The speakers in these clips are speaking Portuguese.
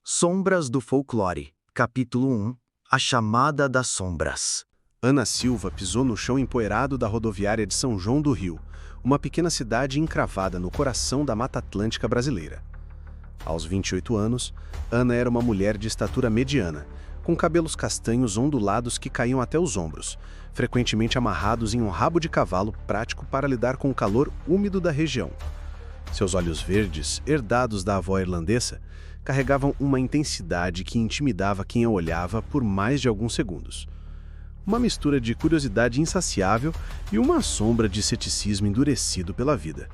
Sombras do Folclore, Capítulo 1 A Chamada das Sombras. Ana Silva pisou no chão empoeirado da rodoviária de São João do Rio, uma pequena cidade encravada no coração da Mata Atlântica brasileira. Aos 28 anos, Ana era uma mulher de estatura mediana, com cabelos castanhos ondulados que caíam até os ombros, frequentemente amarrados em um rabo de cavalo prático para lidar com o calor úmido da região. Seus olhos verdes, herdados da avó irlandesa, carregavam uma intensidade que intimidava quem a olhava por mais de alguns segundos. Uma mistura de curiosidade insaciável e uma sombra de ceticismo endurecido pela vida.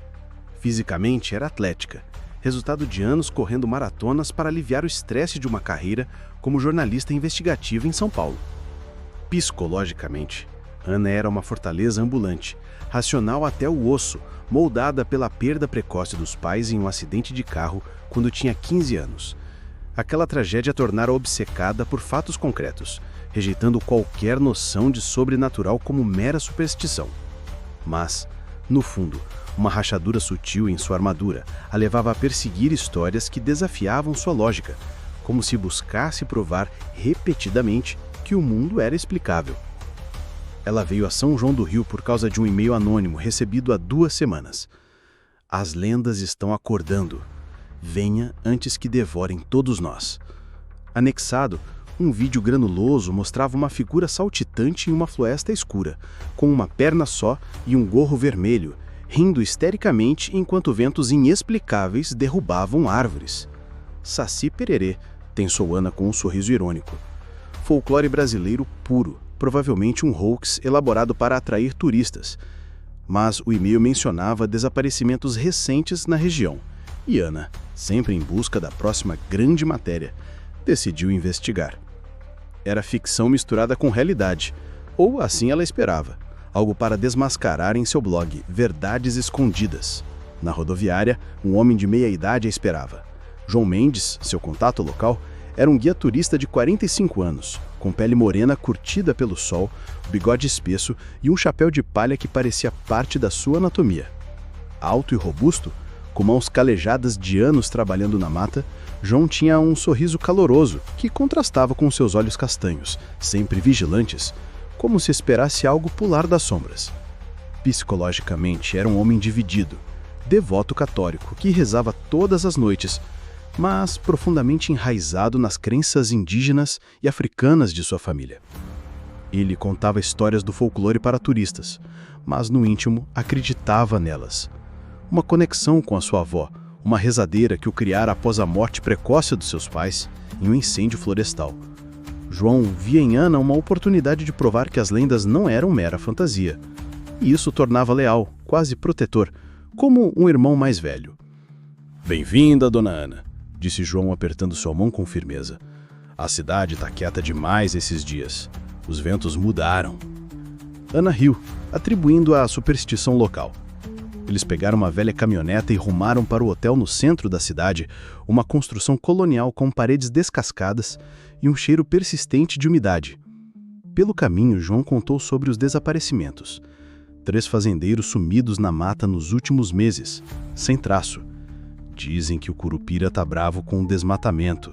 Fisicamente era atlética, resultado de anos correndo maratonas para aliviar o estresse de uma carreira como jornalista investigativa em São Paulo. Psicologicamente, Ana era uma fortaleza ambulante, racional até o osso, moldada pela perda precoce dos pais em um acidente de carro quando tinha 15 anos. Aquela tragédia a tornara obcecada por fatos concretos, rejeitando qualquer noção de sobrenatural como mera superstição. Mas, no fundo, uma rachadura sutil em sua armadura a levava a perseguir histórias que desafiavam sua lógica, como se buscasse provar repetidamente que o mundo era explicável. Ela veio a São João do Rio por causa de um e-mail anônimo recebido há 2 semanas. As lendas estão acordando. Venha antes que devorem todos nós. Anexado, um vídeo granuloso mostrava uma figura saltitante em uma floresta escura, com uma perna só e um gorro vermelho, rindo histericamente enquanto ventos inexplicáveis derrubavam árvores. Saci Pererê, pensou Ana com um sorriso irônico. Folclore brasileiro puro, provavelmente um hoax elaborado para atrair turistas. Mas o e-mail mencionava desaparecimentos recentes na região. E Ana, sempre em busca da próxima grande matéria, decidiu investigar. Era ficção misturada com realidade, ou assim ela esperava, algo para desmascarar em seu blog Verdades Escondidas. Na rodoviária, um homem de meia-idade a esperava. João Mendes, seu contato local, era um guia turista de 45 anos, com pele morena curtida pelo sol, bigode espesso e um chapéu de palha que parecia parte da sua anatomia. Alto e robusto, com mãos calejadas de anos trabalhando na mata, João tinha um sorriso caloroso que contrastava com seus olhos castanhos, sempre vigilantes, como se esperasse algo pular das sombras. Psicologicamente era um homem dividido, devoto católico que rezava todas as noites, mas profundamente enraizado nas crenças indígenas e africanas de sua família. Ele contava histórias do folclore para turistas, mas no íntimo acreditava nelas. Uma conexão com a sua avó, uma rezadeira que o criara após a morte precoce dos seus pais em um incêndio florestal. João via em Ana uma oportunidade de provar que as lendas não eram mera fantasia, e isso o tornava leal, quase protetor, como um irmão mais velho. "Bem-vinda, dona Ana", disse João apertando sua mão com firmeza. "A cidade está quieta demais esses dias. Os ventos mudaram." Ana riu, atribuindo à superstição local. Eles pegaram uma velha caminhoneta e rumaram para o hotel no centro da cidade, uma construção colonial com paredes descascadas e um cheiro persistente de umidade. Pelo caminho, João contou sobre os desaparecimentos. 3 fazendeiros sumidos na mata nos últimos meses, sem traço. "Dizem que o Curupira tá bravo com o desmatamento",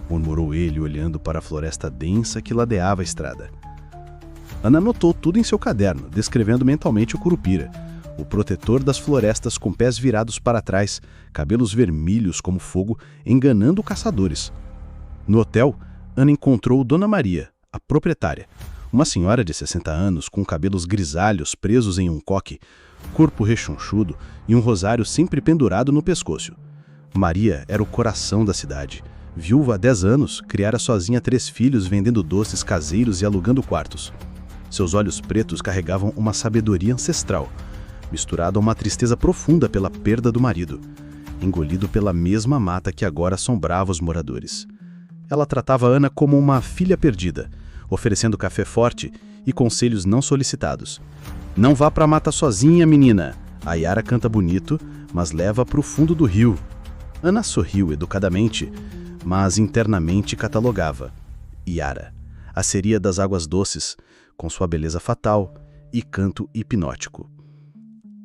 murmurou ele olhando para a floresta densa que ladeava a estrada. Ana anotou tudo em seu caderno, descrevendo mentalmente o Curupira, o protetor das florestas com pés virados para trás, cabelos vermelhos como fogo, enganando caçadores. No hotel, Ana encontrou Dona Maria, a proprietária, uma senhora de 60 anos com cabelos grisalhos presos em um coque, corpo rechonchudo e um rosário sempre pendurado no pescoço. Maria era o coração da cidade. Viúva há 10 anos, criara sozinha 3 filhos vendendo doces caseiros e alugando quartos. Seus olhos pretos carregavam uma sabedoria ancestral, misturada a uma tristeza profunda pela perda do marido, engolido pela mesma mata que agora assombrava os moradores. Ela tratava Ana como uma filha perdida, oferecendo café forte e conselhos não solicitados. "Não vá pra mata sozinha, menina. A Yara canta bonito, mas leva pro fundo do rio." Ana sorriu educadamente, mas internamente catalogava. Yara, a sereia das águas doces, com sua beleza fatal e canto hipnótico.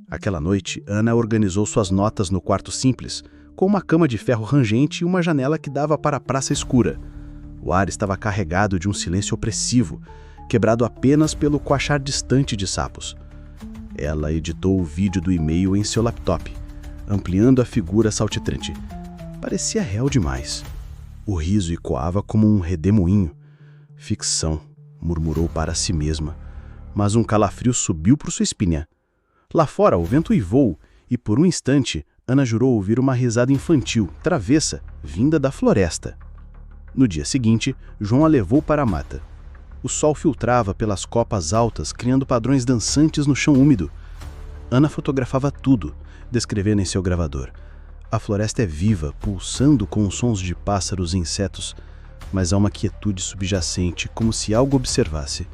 Aquela noite, Ana organizou suas notas no quarto simples, com uma cama de ferro rangente e uma janela que dava para a praça escura. O ar estava carregado de um silêncio opressivo, quebrado apenas pelo coachar distante de sapos. Ela editou o vídeo do e-mail em seu laptop, ampliando a figura saltitante. Parecia real demais. O riso ecoava como um redemoinho. Ficção, murmurou para si mesma, mas um calafrio subiu por sua espinha. Lá fora, o vento uivou, e por um instante, Ana jurou ouvir uma risada infantil, travessa, vinda da floresta. No dia seguinte, João a levou para a mata. O sol filtrava pelas copas altas, criando padrões dançantes no chão úmido. Ana fotografava tudo, descrevendo em seu gravador. A floresta é viva, pulsando com os sons de pássaros e insetos, mas há uma quietude subjacente, como se algo observasse.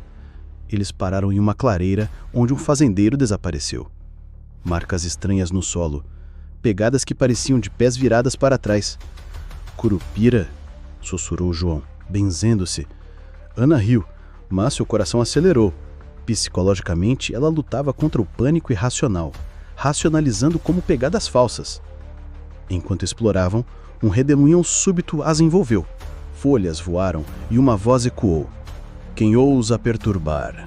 Eles pararam em uma clareira onde um fazendeiro desapareceu. Marcas estranhas no solo, pegadas que pareciam de pés viradas para trás. Curupira, sussurrou João, benzendo-se. Ana riu, mas seu coração acelerou. Psicologicamente, ela lutava contra o pânico irracional, racionalizando como pegadas falsas. Enquanto exploravam, um redemoinho súbito as envolveu. Folhas voaram e uma voz ecoou. Quem ousa perturbar?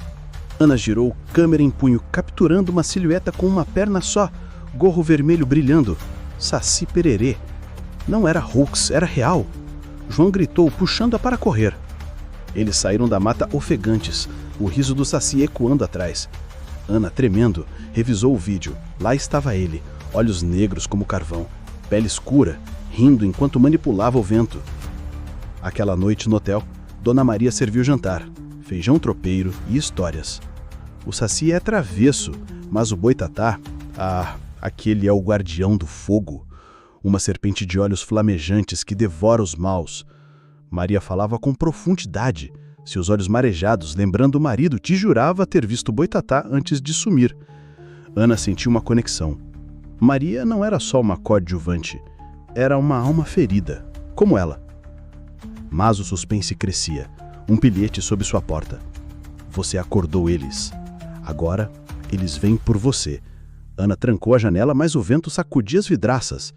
Ana girou câmera em punho, capturando uma silhueta com uma perna só, gorro vermelho brilhando. Saci Pererê. Não era hoax, era real. João gritou, puxando-a para correr. Eles saíram da mata ofegantes, o riso do Saci ecoando atrás. Ana, tremendo, revisou o vídeo. Lá estava ele, olhos negros como carvão, pele escura, rindo enquanto manipulava o vento. Aquela noite no hotel, Dona Maria serviu jantar, feijão tropeiro e histórias. O Saci é travesso, mas o Boitatá, aquele é o guardião do fogo. Uma serpente de olhos flamejantes que devora os maus. Maria falava com profundidade, seus olhos marejados, lembrando o marido que jurava ter visto Boitatá antes de sumir. Ana sentiu uma conexão. Maria não era só uma coadjuvante, era uma alma ferida, como ela. Mas o suspense crescia. Um bilhete sob sua porta. Você acordou eles. Agora, eles vêm por você. Ana trancou a janela, mas o vento sacudia as vidraças.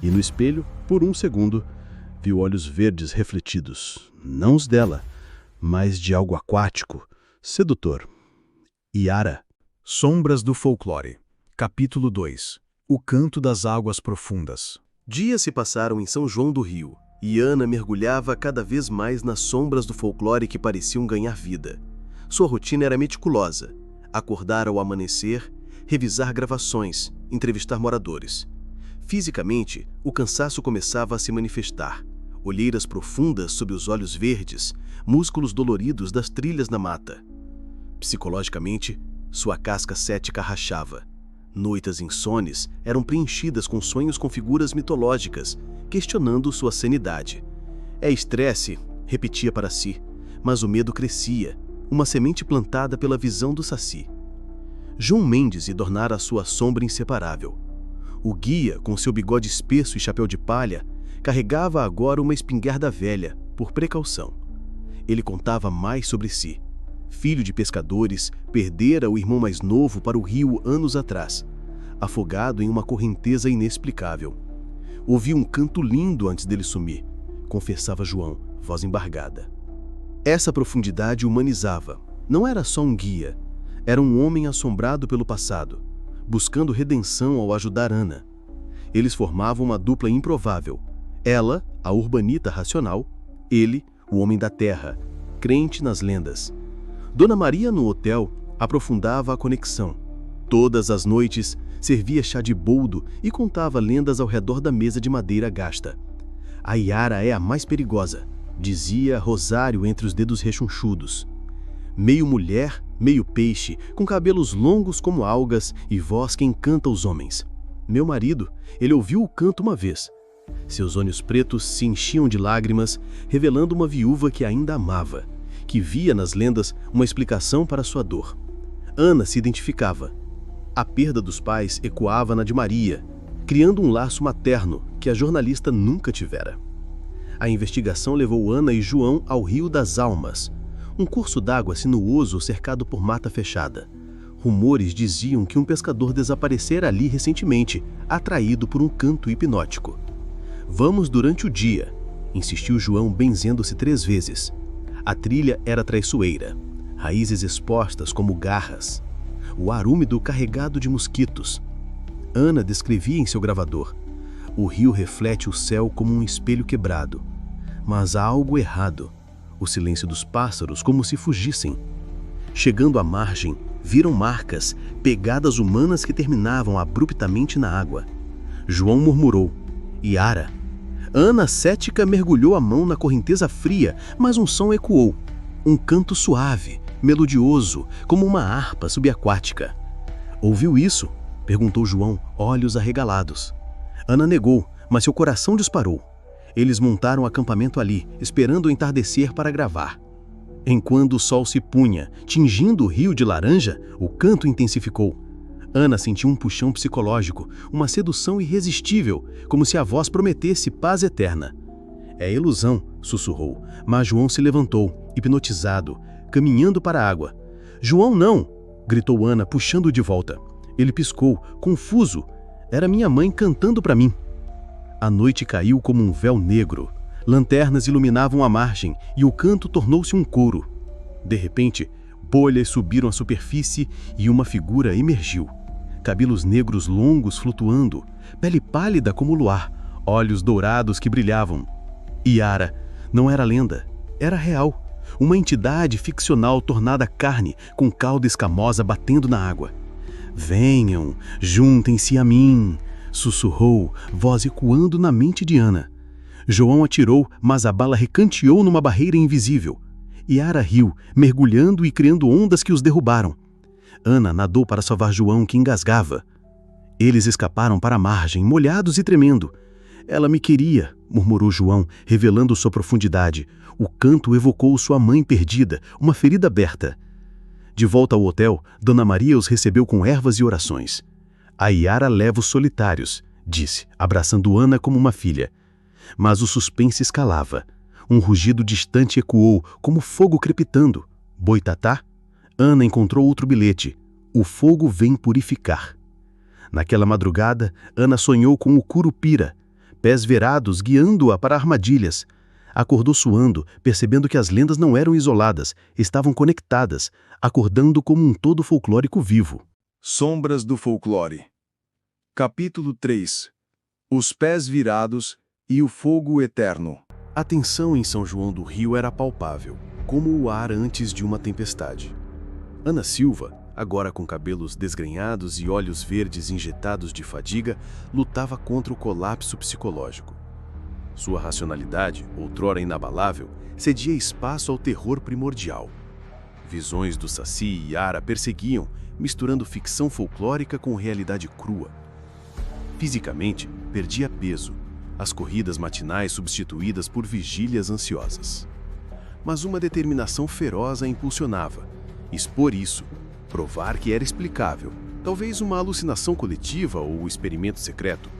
E no espelho, por um segundo, viu olhos verdes refletidos. Não os dela, mas de algo aquático, sedutor. Yara. Sombras do Folclore. Capítulo 2. O Canto das Águas Profundas. Dias se passaram em São João do Rio, e Ana mergulhava cada vez mais nas sombras do folclore que pareciam ganhar vida. Sua rotina era meticulosa. Acordar ao amanhecer, revisar gravações, entrevistar moradores. Fisicamente, o cansaço começava a se manifestar. Olheiras profundas sob os olhos verdes, músculos doloridos das trilhas na mata. Psicologicamente, sua casca cética rachava. Noites insones eram preenchidas com sonhos com figuras mitológicas, questionando sua sanidade. É estresse, repetia para si, mas o medo crescia, uma semente plantada pela visão do Saci. João Mendes adornara a sua sombra inseparável. O guia, com seu bigode espesso e chapéu de palha, carregava agora uma espingarda velha, por precaução. Ele contava mais sobre si. Filho de pescadores, perdera o irmão mais novo para o rio anos atrás, afogado em uma correnteza inexplicável. Ouvi um canto lindo antes dele sumir, confessava João, voz embargada. Essa profundidade humanizava. Não era só um guia, era um homem assombrado pelo passado, buscando redenção ao ajudar Ana. Eles formavam uma dupla improvável. Ela, a urbanita racional, ele, o homem da terra, crente nas lendas. Dona Maria, no hotel, aprofundava a conexão. Todas as noites, servia chá de boldo e contava lendas ao redor da mesa de madeira gasta. A Yara é a mais perigosa, dizia Rosário entre os dedos rechonchudos. Meio mulher, meio peixe, com cabelos longos como algas e voz que encanta os homens. Meu marido, ele ouviu o canto uma vez. Seus olhos pretos se enchiam de lágrimas, revelando uma viúva que ainda amava, que via nas lendas uma explicação para sua dor. Ana se identificava. A perda dos pais ecoava na de Maria, criando um laço materno que a jornalista nunca tivera. A investigação levou Ana e João ao Rio das Almas, um curso d'água sinuoso cercado por mata fechada. Rumores diziam que um pescador desaparecera ali recentemente, atraído por um canto hipnótico. Vamos durante o dia, insistiu João, benzendo-se 3 vezes. A trilha era traiçoeira, raízes expostas como garras, o ar úmido carregado de mosquitos. Ana descrevia em seu gravador. O rio reflete o céu como um espelho quebrado. Mas há algo errado. O silêncio dos pássaros como se fugissem. Chegando à margem, viram marcas, pegadas humanas que terminavam abruptamente na água. João murmurou: Iara. Ana, cética, mergulhou a mão na correnteza fria, mas um som ecoou. Um canto suave, melodioso, como uma harpa subaquática. Ouviu isso? Perguntou João, olhos arregalados. Ana negou, mas seu coração disparou. Eles montaram acampamento ali, esperando o entardecer para gravar. Enquanto o sol se punha, tingindo o rio de laranja, o canto intensificou. Ana sentiu um puxão psicológico, uma sedução irresistível, como se a voz prometesse paz eterna. É ilusão, sussurrou, mas João se levantou, hipnotizado, caminhando para a água. João, não! Gritou Ana, puxando-o de volta. Ele piscou, confuso. Era minha mãe cantando para mim. A noite caiu como um véu negro. Lanternas iluminavam a margem e o canto tornou-se um coro. De repente, bolhas subiram à superfície e uma figura emergiu. Cabelos negros longos flutuando, pele pálida como o luar, olhos dourados que brilhavam. Iara não era lenda, era real. Uma entidade ficcional tornada carne, com cauda escamosa batendo na água. Venham, juntem-se a mim, sussurrou, voz ecoando na mente de Ana. João atirou, mas a bala recanteou numa barreira invisível. Iara riu, mergulhando e criando ondas que os derrubaram. Ana nadou para salvar João, que engasgava. Eles escaparam para a margem, molhados e tremendo. Ela me queria, murmurou João, revelando sua profundidade. O canto evocou sua mãe perdida, uma ferida aberta. De volta ao hotel, Dona Maria os recebeu com ervas e orações. A Iara leva os solitários, disse, abraçando Ana como uma filha. Mas o suspense escalava. Um rugido distante ecoou, como fogo crepitando. Boitatá? Ana encontrou outro bilhete. O fogo vem purificar. Naquela madrugada, Ana sonhou com o Curupira, pés verados guiando-a para armadilhas. Acordou suando, percebendo que as lendas não eram isoladas, estavam conectadas, acordando como um todo folclórico vivo. Sombras do folclore. Capítulo 3. Os pés virados e o fogo eterno. A tensão em São João do Rio era palpável, como o ar antes de uma tempestade. Ana Silva, agora com cabelos desgrenhados e olhos verdes injetados de fadiga, lutava contra o colapso psicológico. Sua racionalidade, outrora inabalável, cedia espaço ao terror primordial. Visões do Saci e Iara perseguiam, misturando ficção folclórica com realidade crua. Fisicamente, perdia peso, as corridas matinais substituídas por vigílias ansiosas. Mas uma determinação feroz a impulsionava. Expor isso, provar que era explicável, talvez uma alucinação coletiva ou experimento secreto.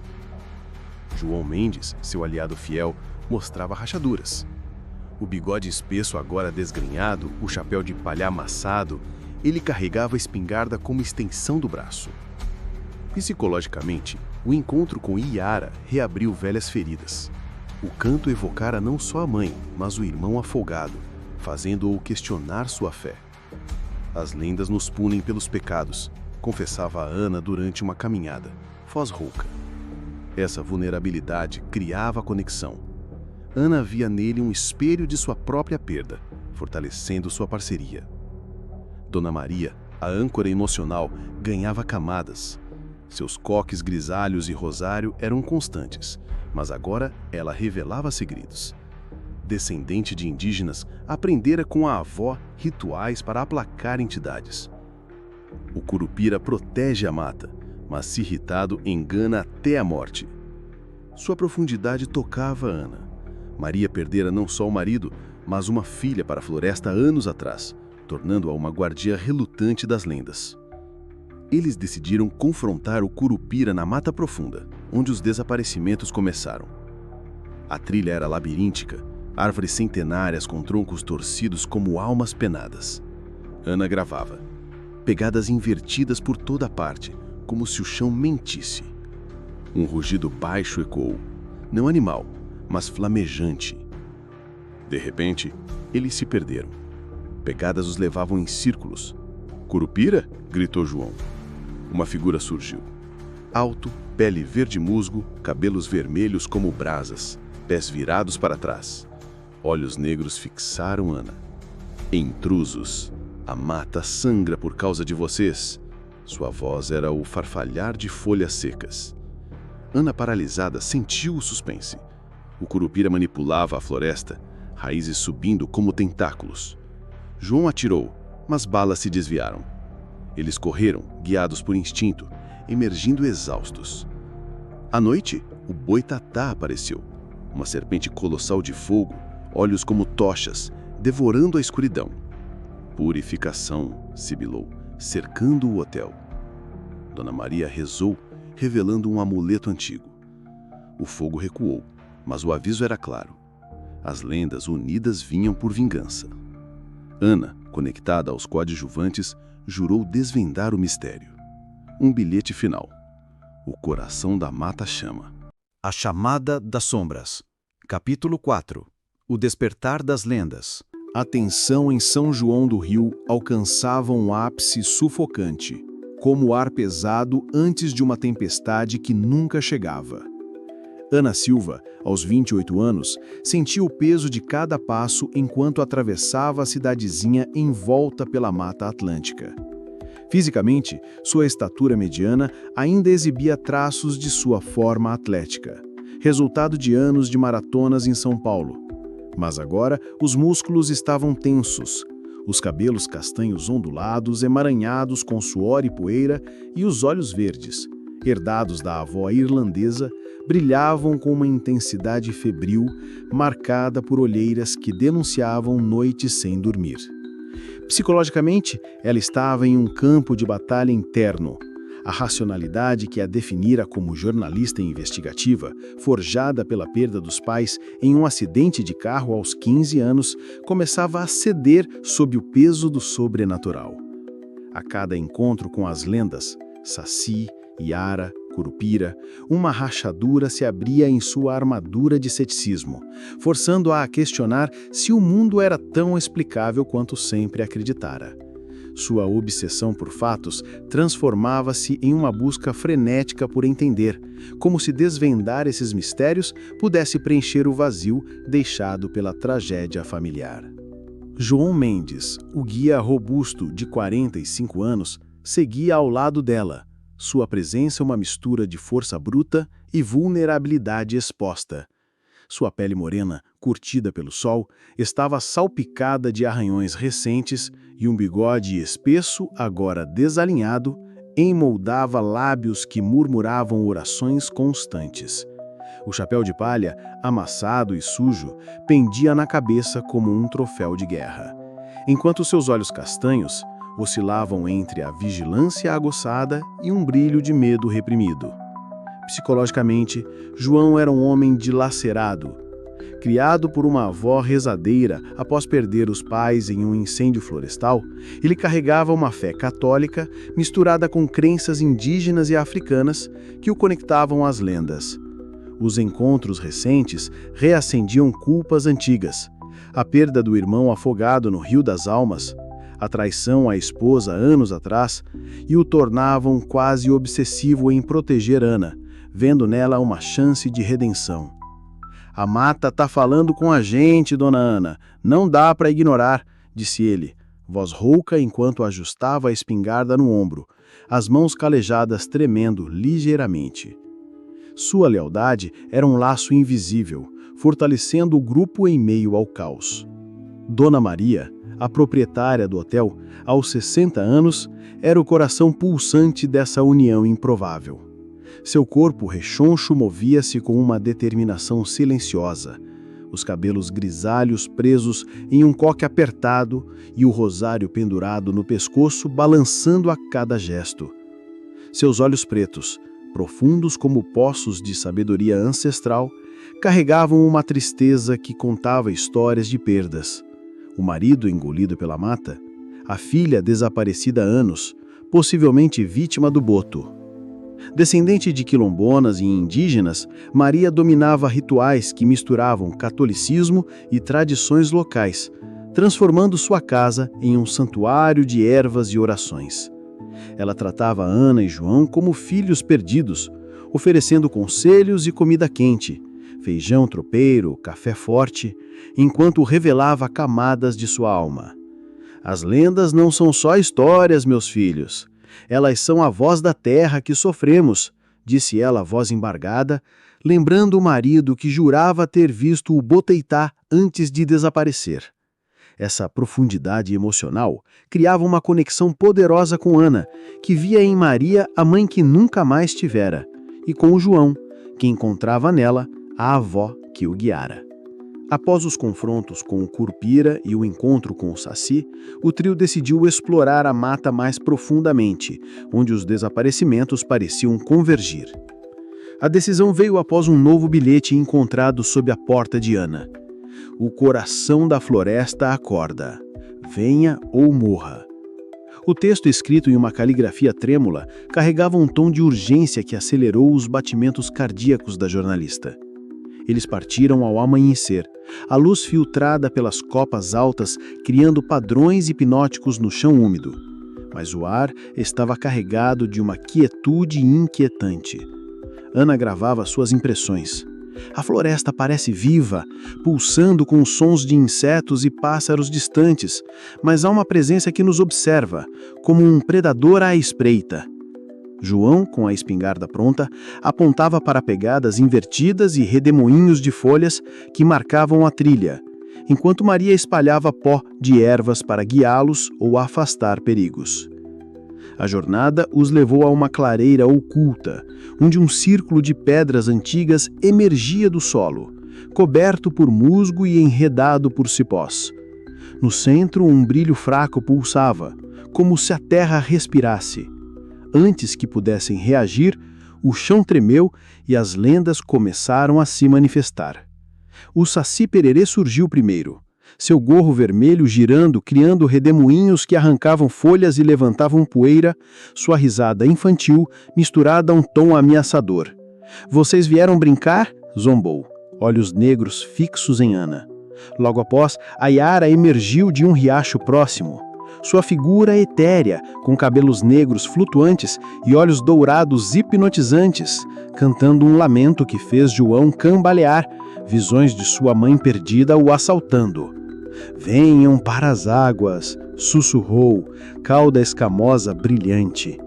João Mendes, seu aliado fiel, mostrava rachaduras. O bigode espesso agora desgrenhado, o chapéu de palha amassado, ele carregava a espingarda como extensão do braço. Psicologicamente, o encontro com Iara reabriu velhas feridas. O canto evocara não só a mãe, mas o irmão afogado, fazendo-o questionar sua fé. As lendas nos punem pelos pecados, confessava a Ana durante uma caminhada, voz rouca. Essa vulnerabilidade criava conexão. Ana via nele um espelho de sua própria perda, fortalecendo sua parceria. Dona Maria, a âncora emocional, ganhava camadas. Seus coques grisalhos e rosário eram constantes, mas agora ela revelava segredos. Descendente de indígenas, aprendera com a avó rituais para aplacar entidades. O Curupira protege a mata, mas se irritado engana até a morte. Sua profundidade tocava Ana. Maria perdera não só o marido, mas uma filha para a floresta anos atrás, tornando-a uma guardia relutante das lendas. Eles decidiram confrontar o Curupira na mata profunda, onde os desaparecimentos começaram. A trilha era labiríntica, árvores centenárias com troncos torcidos como almas penadas. Ana gravava. Pegadas invertidas por toda parte, como se o chão mentisse. Um rugido baixo ecoou. não animal, mas flamejante. De repente, eles se perderam. Pegadas os levavam em círculos. "Curupira?" gritou João. Uma figura surgiu. Alto, pele verde musgo, cabelos vermelhos como brasas, pés virados para trás. Olhos negros fixaram Ana. "Intrusos, a mata sangra por causa de vocês." Sua voz era o farfalhar de folhas secas. Ana, paralisada, sentiu o suspense. O curupira manipulava a floresta, raízes subindo como tentáculos. João atirou, mas balas se desviaram. Eles correram, guiados por instinto, emergindo exaustos. À noite, o boitatá apareceu. Uma serpente colossal de fogo, olhos como tochas, devorando a escuridão. "Purificação", sibilou, cercando o hotel. Dona Maria rezou, revelando um amuleto antigo. O fogo recuou, mas o aviso era claro. As lendas unidas vinham por vingança. Ana, conectada aos coadjuvantes, jurou desvendar o mistério. Um bilhete final. O coração da mata chama. A chamada das sombras. Capítulo 4. O despertar das lendas. A tensão em São João do Rio alcançava um ápice sufocante, como o ar pesado antes de uma tempestade que nunca chegava. Ana Silva, aos 28 anos, sentia o peso de cada passo enquanto atravessava a cidadezinha envolta pela Mata Atlântica. Fisicamente, sua estatura mediana ainda exibia traços de sua forma atlética, resultado de anos de maratonas em São Paulo. Mas agora os músculos estavam tensos, os cabelos castanhos ondulados, emaranhados com suor e poeira, e os olhos verdes, herdados da avó irlandesa, brilhavam com uma intensidade febril, marcada por olheiras que denunciavam noites sem dormir. Psicologicamente, ela estava em um campo de batalha interno. A racionalidade que a definira como jornalista investigativa, forjada pela perda dos pais em um acidente de carro aos 15 anos, começava a ceder sob o peso do sobrenatural. A cada encontro com as lendas, Saci, Iara, Curupira, uma rachadura se abria em sua armadura de ceticismo, forçando-a a questionar se o mundo era tão explicável quanto sempre acreditara. Sua obsessão por fatos transformava-se em uma busca frenética por entender, como se desvendar esses mistérios pudesse preencher o vazio deixado pela tragédia familiar. João Mendes, o guia robusto de 45 anos, seguia ao lado dela, sua presença uma mistura de força bruta e vulnerabilidade exposta. Sua pele morena, curtida pelo sol, estava salpicada de arranhões recentes e um bigode espesso, agora desalinhado, emoldava lábios que murmuravam orações constantes. O chapéu de palha, amassado e sujo, pendia na cabeça como um troféu de guerra, enquanto seus olhos castanhos oscilavam entre a vigilância aguçada e um brilho de medo reprimido. Psicologicamente, João era um homem dilacerado. Criado por uma avó rezadeira após perder os pais em um incêndio florestal, ele carregava uma fé católica misturada com crenças indígenas e africanas que o conectavam às lendas. Os encontros recentes reacendiam culpas antigas. A perda do irmão afogado no Rio das Almas, a traição à esposa anos atrás, e o tornavam quase obsessivo em proteger Ana, vendo nela uma chance de redenção. "A mata tá falando com a gente, dona Ana. Não dá para ignorar", disse ele, voz rouca enquanto ajustava a espingarda no ombro, as mãos calejadas tremendo ligeiramente. Sua lealdade era um laço invisível, fortalecendo o grupo em meio ao caos. Dona Maria, a proprietária do hotel, aos 60 anos, era o coração pulsante dessa união improvável. Seu corpo rechoncho movia-se com uma determinação silenciosa, os cabelos grisalhos presos em um coque apertado e o rosário pendurado no pescoço balançando a cada gesto. Seus olhos pretos, profundos como poços de sabedoria ancestral, carregavam uma tristeza que contava histórias de perdas. O marido engolido pela mata, a filha desaparecida há anos, possivelmente vítima do boto. Descendente de quilombonas e indígenas, Maria dominava rituais que misturavam catolicismo e tradições locais, transformando sua casa em um santuário de ervas e orações. Ela tratava Ana e João como filhos perdidos, oferecendo conselhos e comida quente, feijão tropeiro, café forte, enquanto revelava camadas de sua alma. As lendas não são só histórias, meus filhos. Elas são a voz da terra que sofremos, disse ela a voz embargada, lembrando o marido que jurava ter visto o Boteitá antes de desaparecer. Essa profundidade emocional criava uma conexão poderosa com Ana, que via em Maria a mãe que nunca mais tivera, e com o João, que encontrava nela a avó que o guiara. Após os confrontos com o Curupira e o encontro com o Saci, o trio decidiu explorar a mata mais profundamente, onde os desaparecimentos pareciam convergir. A decisão veio após um novo bilhete encontrado sob a porta de Ana. O coração da floresta acorda. Venha ou morra. O texto, escrito em uma caligrafia trêmula, carregava um tom de urgência que acelerou os batimentos cardíacos da jornalista. Eles partiram ao amanhecer, a luz filtrada pelas copas altas, criando padrões hipnóticos no chão úmido. Mas o ar estava carregado de uma quietude inquietante. Ana gravava suas impressões. A floresta parece viva, pulsando com sons de insetos e pássaros distantes, mas há uma presença que nos observa, como um predador à espreita. João, com a espingarda pronta, apontava para pegadas invertidas e redemoinhos de folhas que marcavam a trilha, enquanto Maria espalhava pó de ervas para guiá-los ou afastar perigos. A jornada os levou a uma clareira oculta, onde um círculo de pedras antigas emergia do solo, coberto por musgo e enredado por cipós. No centro, um brilho fraco pulsava, como se a terra respirasse. Antes que pudessem reagir, o chão tremeu e as lendas começaram a se manifestar. O Saci Pererê surgiu primeiro, seu gorro vermelho girando, criando redemoinhos que arrancavam folhas e levantavam poeira, sua risada infantil misturada a um tom ameaçador. "Vocês vieram brincar?" zombou, olhos negros fixos em Ana. Logo após, a Yara emergiu de um riacho próximo. Sua figura etérea, com cabelos negros flutuantes e olhos dourados hipnotizantes, cantando um lamento que fez João cambalear, visões de sua mãe perdida o assaltando. "Venham para as águas", sussurrou, cauda escamosa brilhante.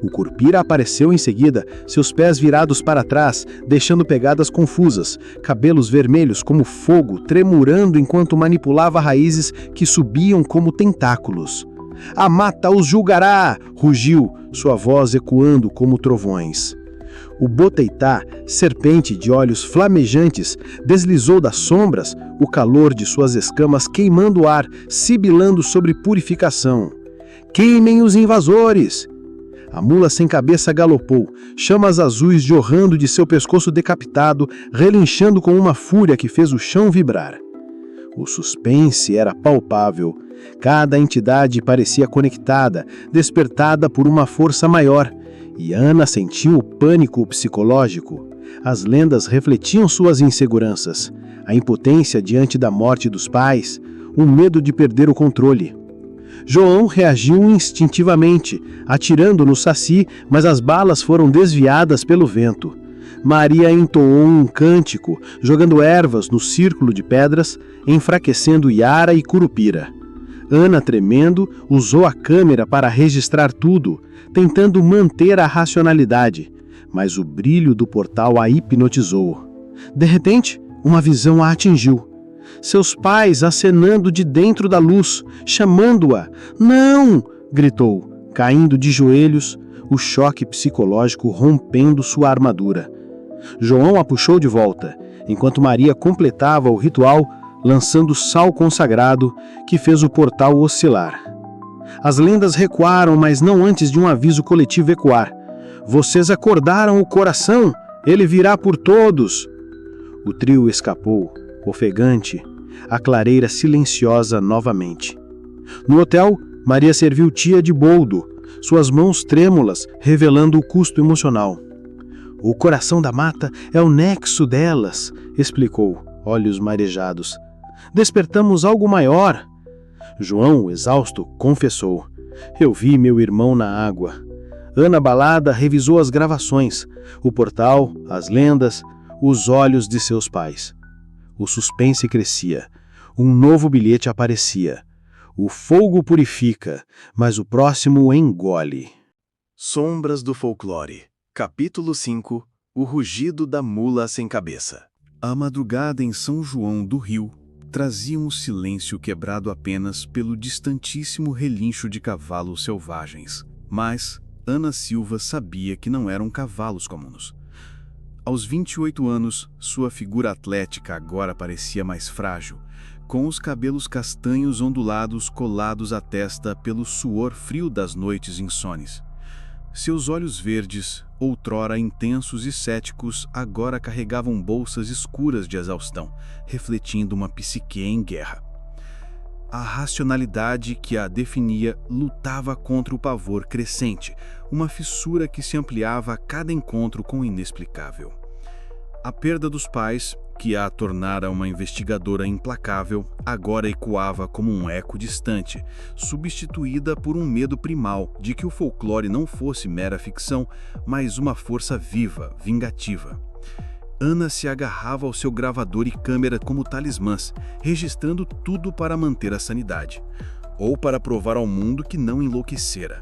O Curupira apareceu em seguida, seus pés virados para trás, deixando pegadas confusas, cabelos vermelhos como fogo tremurando enquanto manipulava raízes que subiam como tentáculos. "A mata os julgará!" rugiu, sua voz ecoando como trovões. O Boteitá, serpente de olhos flamejantes, deslizou das sombras, o calor de suas escamas queimando o ar, sibilando sobre purificação. "Queimem os invasores!" A mula sem cabeça galopou, chamas azuis jorrando de seu pescoço decapitado, relinchando com uma fúria que fez o chão vibrar. O suspense era palpável. Cada entidade parecia conectada, despertada por uma força maior, e Ana sentiu o pânico psicológico. As lendas refletiam suas inseguranças, a impotência diante da morte dos pais, o medo de perder o controle. João reagiu instintivamente, atirando no Saci, mas as balas foram desviadas pelo vento. Maria entoou um cântico, jogando ervas no círculo de pedras, enfraquecendo Yara e Curupira. Ana, tremendo, usou a câmera para registrar tudo, tentando manter a racionalidade, mas o brilho do portal a hipnotizou. De repente, uma visão a atingiu. Seus pais acenando de dentro da luz, chamando-a. "Não!" gritou, caindo de joelhos, o choque psicológico rompendo sua armadura. João a puxou de volta, enquanto Maria completava o ritual, lançando sal consagrado que fez o portal oscilar. As lendas recuaram, mas não antes de um aviso coletivo ecoar. "Vocês acordaram o coração? Ele virá por todos!" O trio escapou, ofegante, a clareira silenciosa novamente. No hotel, Maria serviu tia de boldo. suas mãos trêmulas revelando o custo emocional. O coração da mata é o nexo delas, explicou, olhos marejados. Despertamos algo maior. João, exausto, confessou. Eu vi meu irmão na água. Ana Balada revisou as gravações, o portal, as lendas, os olhos de seus pais. O suspense crescia. Um novo bilhete aparecia. O fogo purifica, mas o próximo engole. Sombras do Folclore. Capítulo 5. O rugido da mula sem cabeça. A madrugada em São João do Rio trazia um silêncio quebrado apenas pelo distantíssimo relincho de cavalos selvagens. Mas Ana Silva sabia que não eram cavalos comuns. Aos 28 anos, sua figura atlética agora parecia mais frágil, com os cabelos castanhos ondulados colados à testa pelo suor frio das noites insones. Seus olhos verdes, outrora intensos e céticos, agora carregavam bolsas escuras de exaustão, refletindo uma psique em guerra. A racionalidade que a definia lutava contra o pavor crescente, uma fissura que se ampliava a cada encontro com o inexplicável. A perda dos pais, que a tornara uma investigadora implacável, agora ecoava como um eco distante, substituída por um medo primal de que o folclore não fosse mera ficção, mas uma força viva, vingativa. Ana se agarrava ao seu gravador e câmera como talismãs, registrando tudo para manter a sanidade, ou para provar ao mundo que não enlouquecera.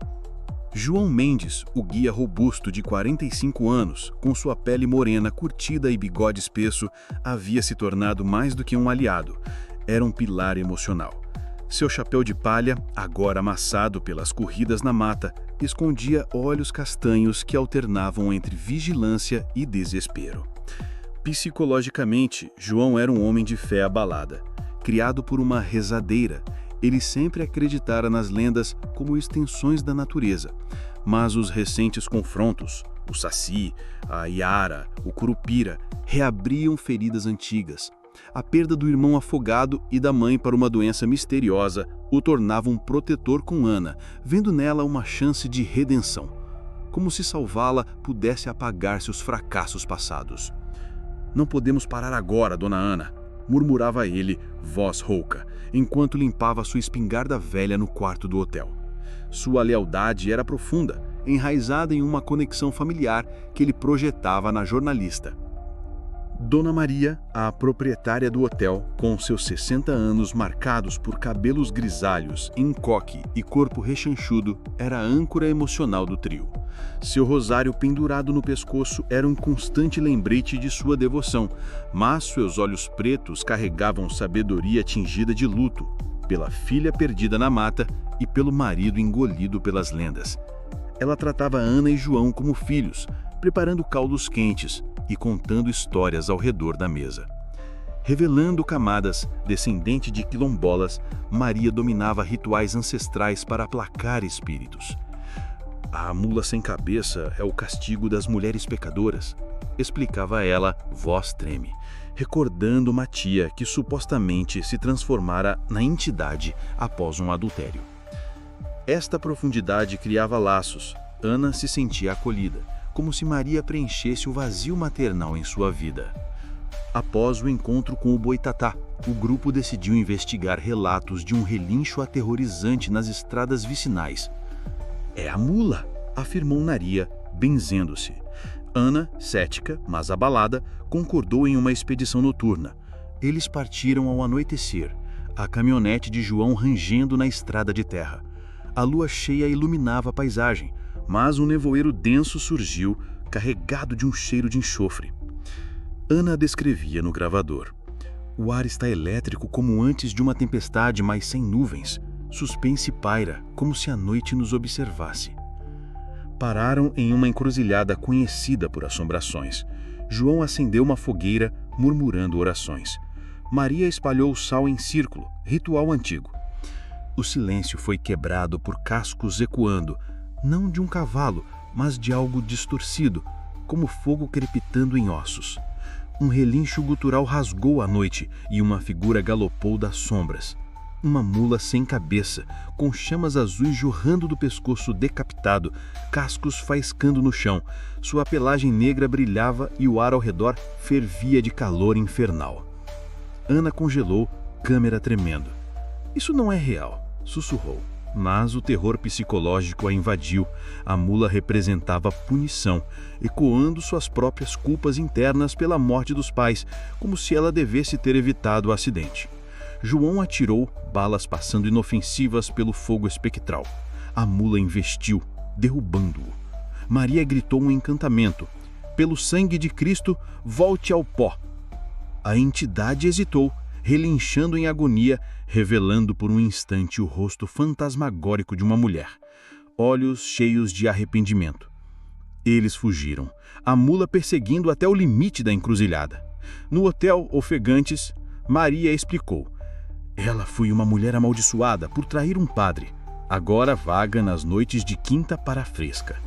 João Mendes, o guia robusto de 45 anos, com sua pele morena curtida e bigode espesso, havia se tornado mais do que um aliado. Era um pilar emocional. Seu chapéu de palha, agora amassado pelas corridas na mata, escondia olhos castanhos que alternavam entre vigilância e desespero. Psicologicamente, João era um homem de fé abalada. Criado por uma rezadeira, ele sempre acreditara nas lendas como extensões da natureza, mas os recentes confrontos, o Saci, a Iara, o Curupira, reabriam feridas antigas. A perda do irmão afogado e da mãe para uma doença misteriosa o tornavam protetor com Ana, vendo nela uma chance de redenção, como se salvá-la pudesse apagar seus fracassos passados. "Não podemos parar agora, dona Ana", murmurava ele, voz rouca, enquanto limpava sua espingarda velha no quarto do hotel. Sua lealdade era profunda, enraizada em uma conexão familiar que ele projetava na jornalista. Dona Maria, a proprietária do hotel, com seus 60 anos marcados por cabelos grisalhos, encoque e corpo rechanchudo, era a âncora emocional do trio. Seu rosário pendurado no pescoço era um constante lembrete de sua devoção, mas seus olhos pretos carregavam sabedoria tingida de luto, pela filha perdida na mata e pelo marido engolido pelas lendas. Ela tratava Ana e João como filhos, preparando caldos quentes e contando histórias ao redor da mesa. Revelando camadas, descendente de quilombolas, Maria dominava rituais ancestrais para aplacar espíritos. "A mula sem cabeça é o castigo das mulheres pecadoras", explicava ela, voz treme, recordando uma tia que supostamente se transformara na entidade após um adultério. Esta profundidade criava laços. Ana se sentia acolhida, como se Maria preenchesse o vazio maternal em sua vida. Após o encontro com o Boitatá, o grupo decidiu investigar relatos de um relincho aterrorizante nas estradas vicinais. "É a mula", afirmou Naria, benzendo-se. Ana, cética, mas abalada, concordou em uma expedição noturna. Eles partiram ao anoitecer, a caminhonete de João rangendo na estrada de terra. A lua cheia iluminava a paisagem, mas um nevoeiro denso surgiu, carregado de um cheiro de enxofre. Ana descrevia no gravador. "O ar está elétrico como antes de uma tempestade, mas sem nuvens. Suspense paira, como se a noite nos observasse." Pararam em uma encruzilhada conhecida por assombrações. João acendeu uma fogueira, murmurando orações. Maria espalhou sal em círculo, ritual antigo. O silêncio foi quebrado por cascos ecoando, não de um cavalo, mas de algo distorcido, como fogo crepitando em ossos. Um relincho gutural rasgou a noite e uma figura galopou das sombras. uma mula sem cabeça, com chamas azuis jorrando do pescoço decapitado, cascos faiscando no chão. Sua pelagem negra brilhava e o ar ao redor fervia de calor infernal. Ana congelou, câmera tremendo. Isso não é real, sussurrou. Mas o terror psicológico a invadiu. A mula representava punição, ecoando suas próprias culpas internas pela morte dos pais, como se ela devesse ter evitado o acidente. João atirou, balas passando inofensivas pelo fogo espectral. A mula investiu, derrubando-o. Maria gritou um encantamento. Pelo sangue de Cristo, volte ao pó. A entidade hesitou, relinchando em agonia, revelando por um instante o rosto fantasmagórico de uma mulher, olhos cheios de arrependimento. Eles fugiram, a mula perseguindo até o limite da encruzilhada. No hotel, ofegantes, Maria explicou. Ela foi uma mulher amaldiçoada por trair um padre. Agora vaga nas noites de quinta para fresca.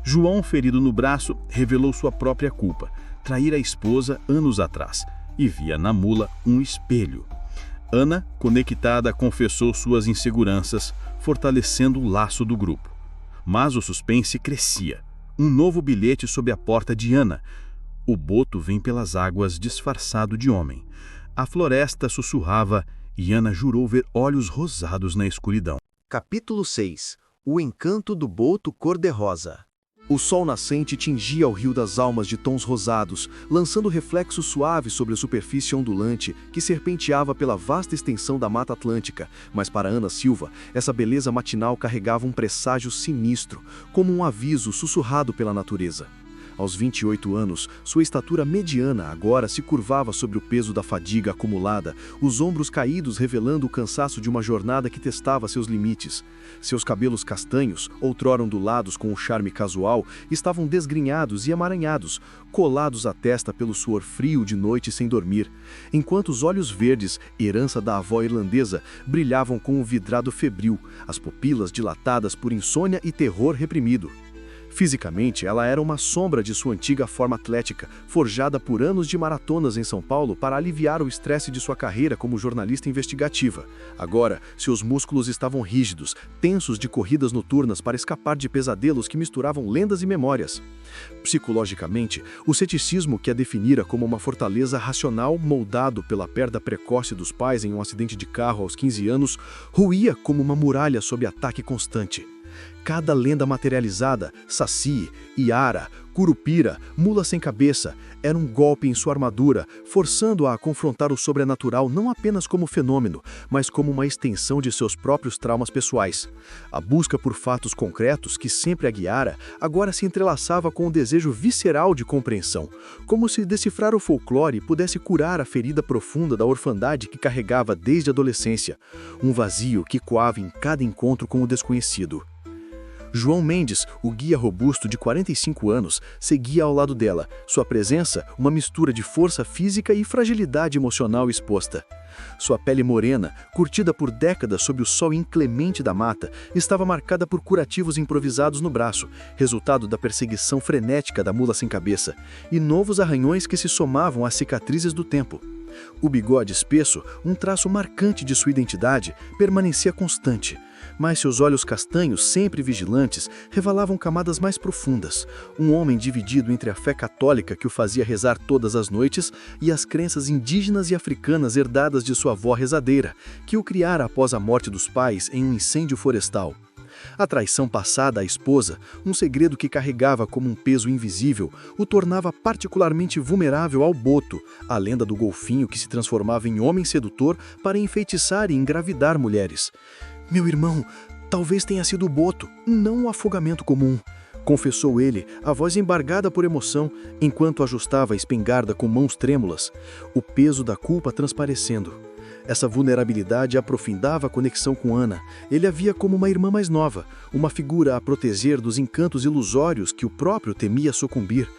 João, ferido no braço, revelou sua própria culpa, trair a esposa anos atrás, e via na mula um espelho. Ana, conectada, confessou suas inseguranças, fortalecendo o laço do grupo. Mas o suspense crescia. Um novo bilhete sob a porta de Ana. O boto vem pelas águas disfarçado de homem. A floresta sussurrava e Ana jurou ver olhos rosados na escuridão. Capítulo 6. O encanto do boto cor-de-rosa. O sol nascente tingia o rio das almas de tons rosados, lançando reflexos suaves sobre a superfície ondulante que serpenteava pela vasta extensão da Mata Atlântica. Mas para Ana Silva, essa beleza matinal carregava um presságio sinistro, como um aviso sussurrado pela natureza. Aos 28 anos, sua estatura mediana agora se curvava sobre o peso da fadiga acumulada, os ombros caídos revelando o cansaço de uma jornada que testava seus limites. Seus cabelos castanhos, outrora ondulados com um charme casual, estavam desgrenhados e emaranhados, colados à testa pelo suor frio de noite sem dormir, enquanto os olhos verdes, herança da avó irlandesa, brilhavam com um vidrado febril, as pupilas dilatadas por insônia e terror reprimido. Fisicamente, ela era uma sombra de sua antiga forma atlética, forjada por anos de maratonas em São Paulo para aliviar o estresse de sua carreira como jornalista investigativa. Agora, seus músculos estavam rígidos, tensos de corridas noturnas para escapar de pesadelos que misturavam lendas e memórias. Psicologicamente, o ceticismo que a definira como uma fortaleza racional moldado pela perda precoce dos pais em um acidente de carro aos 15 anos, ruía como uma muralha sob ataque constante. Cada lenda materializada, Saci, Iara, Curupira, Mula Sem Cabeça, era um golpe em sua armadura, forçando-a a confrontar o sobrenatural não apenas como fenômeno, mas como uma extensão de seus próprios traumas pessoais. A busca por fatos concretos que sempre a guiara, agora se entrelaçava com o desejo visceral de compreensão, como se decifrar o folclore pudesse curar a ferida profunda da orfandade que carregava desde a adolescência, um vazio que coava em cada encontro com o desconhecido. João Mendes, o guia robusto de 45 anos, seguia ao lado dela, sua presença uma mistura de força física e fragilidade emocional exposta. Sua pele morena, curtida por décadas sob o sol inclemente da mata, estava marcada por curativos improvisados no braço, resultado da perseguição frenética da mula sem cabeça, e novos arranhões que se somavam às cicatrizes do tempo. O bigode espesso, um traço marcante de sua identidade, permanecia constante, mas seus olhos castanhos, sempre vigilantes, revelavam camadas mais profundas. Um homem dividido entre a fé católica que o fazia rezar todas as noites e as crenças indígenas e africanas herdadas de sua avó rezadeira, que o criara após a morte dos pais em um incêndio florestal. A traição passada à esposa, um segredo que carregava como um peso invisível, o tornava particularmente vulnerável ao boto, a lenda do golfinho que se transformava em homem sedutor para enfeitiçar e engravidar mulheres. Meu irmão, talvez tenha sido o boto, não o afogamento comum, confessou ele, a voz embargada por emoção, enquanto ajustava a espingarda com mãos trêmulas, o peso da culpa transparecendo. Essa vulnerabilidade aprofundava a conexão com Ana. Ele a via como uma irmã mais nova, uma figura a proteger dos encantos ilusórios que o próprio temia sucumbir.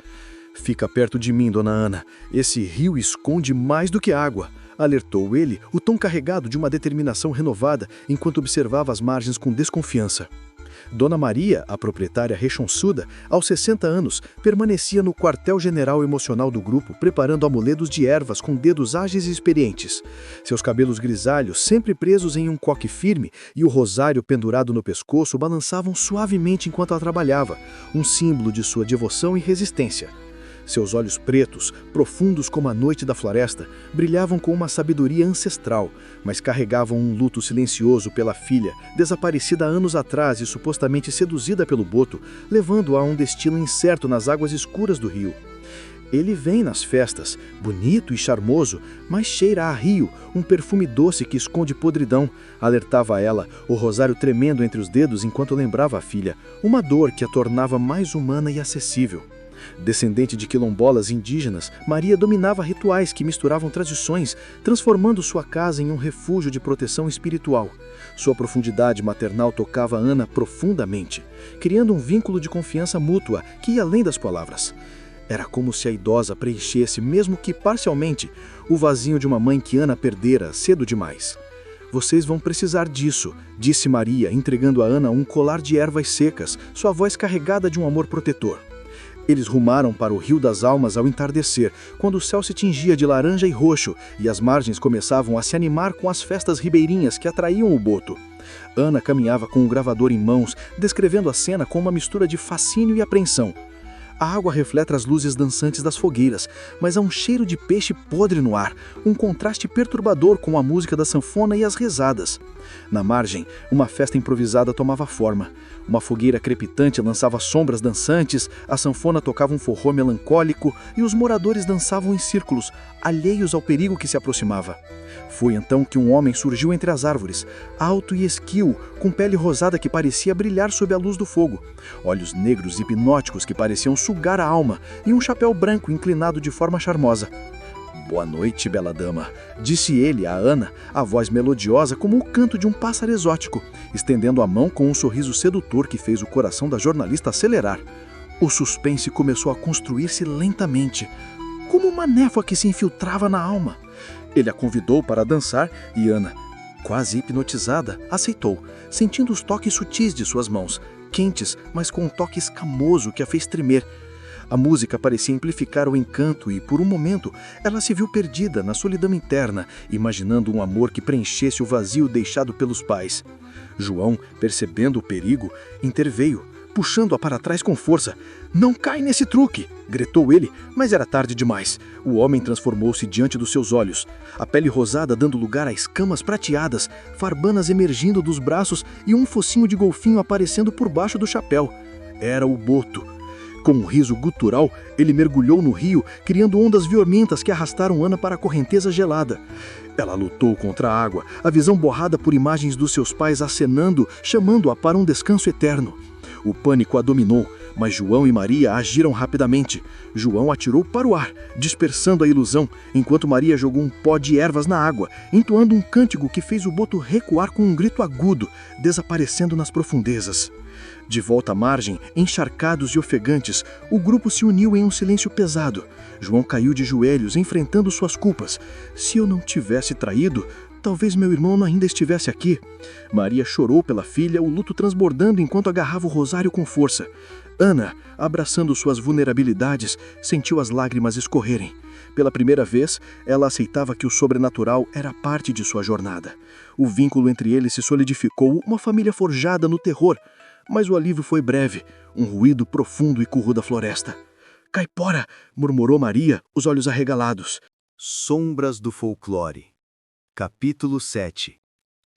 Fica perto de mim, dona Ana. Esse rio esconde mais do que água, alertou ele, o tom carregado de uma determinação renovada, enquanto observava as margens com desconfiança. Dona Maria, a proprietária rechonçuda, aos 60 anos, permanecia no quartel-general emocional do grupo, preparando amuletos de ervas com dedos ágeis e experientes. Seus cabelos grisalhos, sempre presos em um coque firme, e o rosário pendurado no pescoço balançavam suavemente enquanto ela trabalhava, um símbolo de sua devoção e resistência. Seus olhos pretos, profundos como a noite da floresta, brilhavam com uma sabedoria ancestral, mas carregavam um luto silencioso pela filha, desaparecida há anos atrás e supostamente seduzida pelo boto, levando-a a um destino incerto nas águas escuras do rio. Ele vem nas festas, bonito e charmoso, mas cheira a rio, um perfume doce que esconde podridão, alertava ela, o rosário tremendo entre os dedos enquanto lembrava a filha, uma dor que a tornava mais humana e acessível. Descendente de quilombolas indígenas, Maria dominava rituais que misturavam tradições, transformando sua casa em um refúgio de proteção espiritual. Sua profundidade maternal tocava Ana profundamente, criando um vínculo de confiança mútua que ia além das palavras. Era como se a idosa preenchesse, mesmo que parcialmente, o vazio de uma mãe que Ana perdera cedo demais. "Vocês vão precisar disso", disse Maria, entregando a Ana um colar de ervas secas, sua voz carregada de um amor protetor. Eles rumaram para o Rio das Almas ao entardecer, quando o céu se tingia de laranja e roxo e as margens começavam a se animar com as festas ribeirinhas que atraíam o boto. Ana caminhava com um gravador em mãos, descrevendo a cena com uma mistura de fascínio e apreensão. A água reflete as luzes dançantes das fogueiras, mas há um cheiro de peixe podre no ar, um contraste perturbador com a música da sanfona e as rezadas. Na margem, uma festa improvisada tomava forma. Uma fogueira crepitante lançava sombras dançantes, a sanfona tocava um forró melancólico e os moradores dançavam em círculos, alheios ao perigo que se aproximava. Foi então que um homem surgiu entre as árvores, alto e esguio, com pele rosada que parecia brilhar sob a luz do fogo, olhos negros hipnóticos que pareciam sugar a alma e um chapéu branco inclinado de forma charmosa. "Boa noite, bela dama", disse ele a Ana, a voz melodiosa como o canto de um pássaro exótico, estendendo a mão com um sorriso sedutor que fez o coração da jornalista acelerar. O suspense começou a construir-se lentamente, como uma névoa que se infiltrava na alma. Ele a convidou para dançar e Ana, quase hipnotizada, aceitou, sentindo os toques sutis de suas mãos, quentes, mas com um toque escamoso que a fez tremer. A música parecia amplificar o encanto e, por um momento, ela se viu perdida na solidão interna, imaginando um amor que preenchesse o vazio deixado pelos pais. João, percebendo o perigo, interveio, puxando-a para trás com força. "Não cai nesse truque!" gritou ele, mas era tarde demais. O homem transformou-se diante dos seus olhos, a pele rosada dando lugar a escamas prateadas, farbanas emergindo dos braços e um focinho de golfinho aparecendo por baixo do chapéu. Era o boto. Com um riso gutural, ele mergulhou no rio, criando ondas violentas que arrastaram Ana para a correnteza gelada. Ela lutou contra a água, a visão borrada por imagens dos seus pais acenando, chamando-a para um descanso eterno. O pânico a dominou, mas João e Maria agiram rapidamente. João atirou para o ar, dispersando a ilusão, enquanto Maria jogou um pó de ervas na água, entoando um cântico que fez o boto recuar com um grito agudo, desaparecendo nas profundezas. De volta à margem, encharcados e ofegantes, o grupo se uniu em um silêncio pesado. João caiu de joelhos, enfrentando suas culpas. "Se eu não tivesse traído, talvez meu irmão ainda estivesse aqui." Maria chorou pela filha, o luto transbordando enquanto agarrava o rosário com força. Ana, abraçando suas vulnerabilidades, sentiu as lágrimas escorrerem. Pela primeira vez, ela aceitava que o sobrenatural era parte de sua jornada. O vínculo entre eles se solidificou, uma família forjada no terror. Mas o alívio foi breve, um ruído profundo e curro da floresta. "Caipora!" murmurou Maria, os olhos arregalados. Sombras do Folclore. Capítulo 7.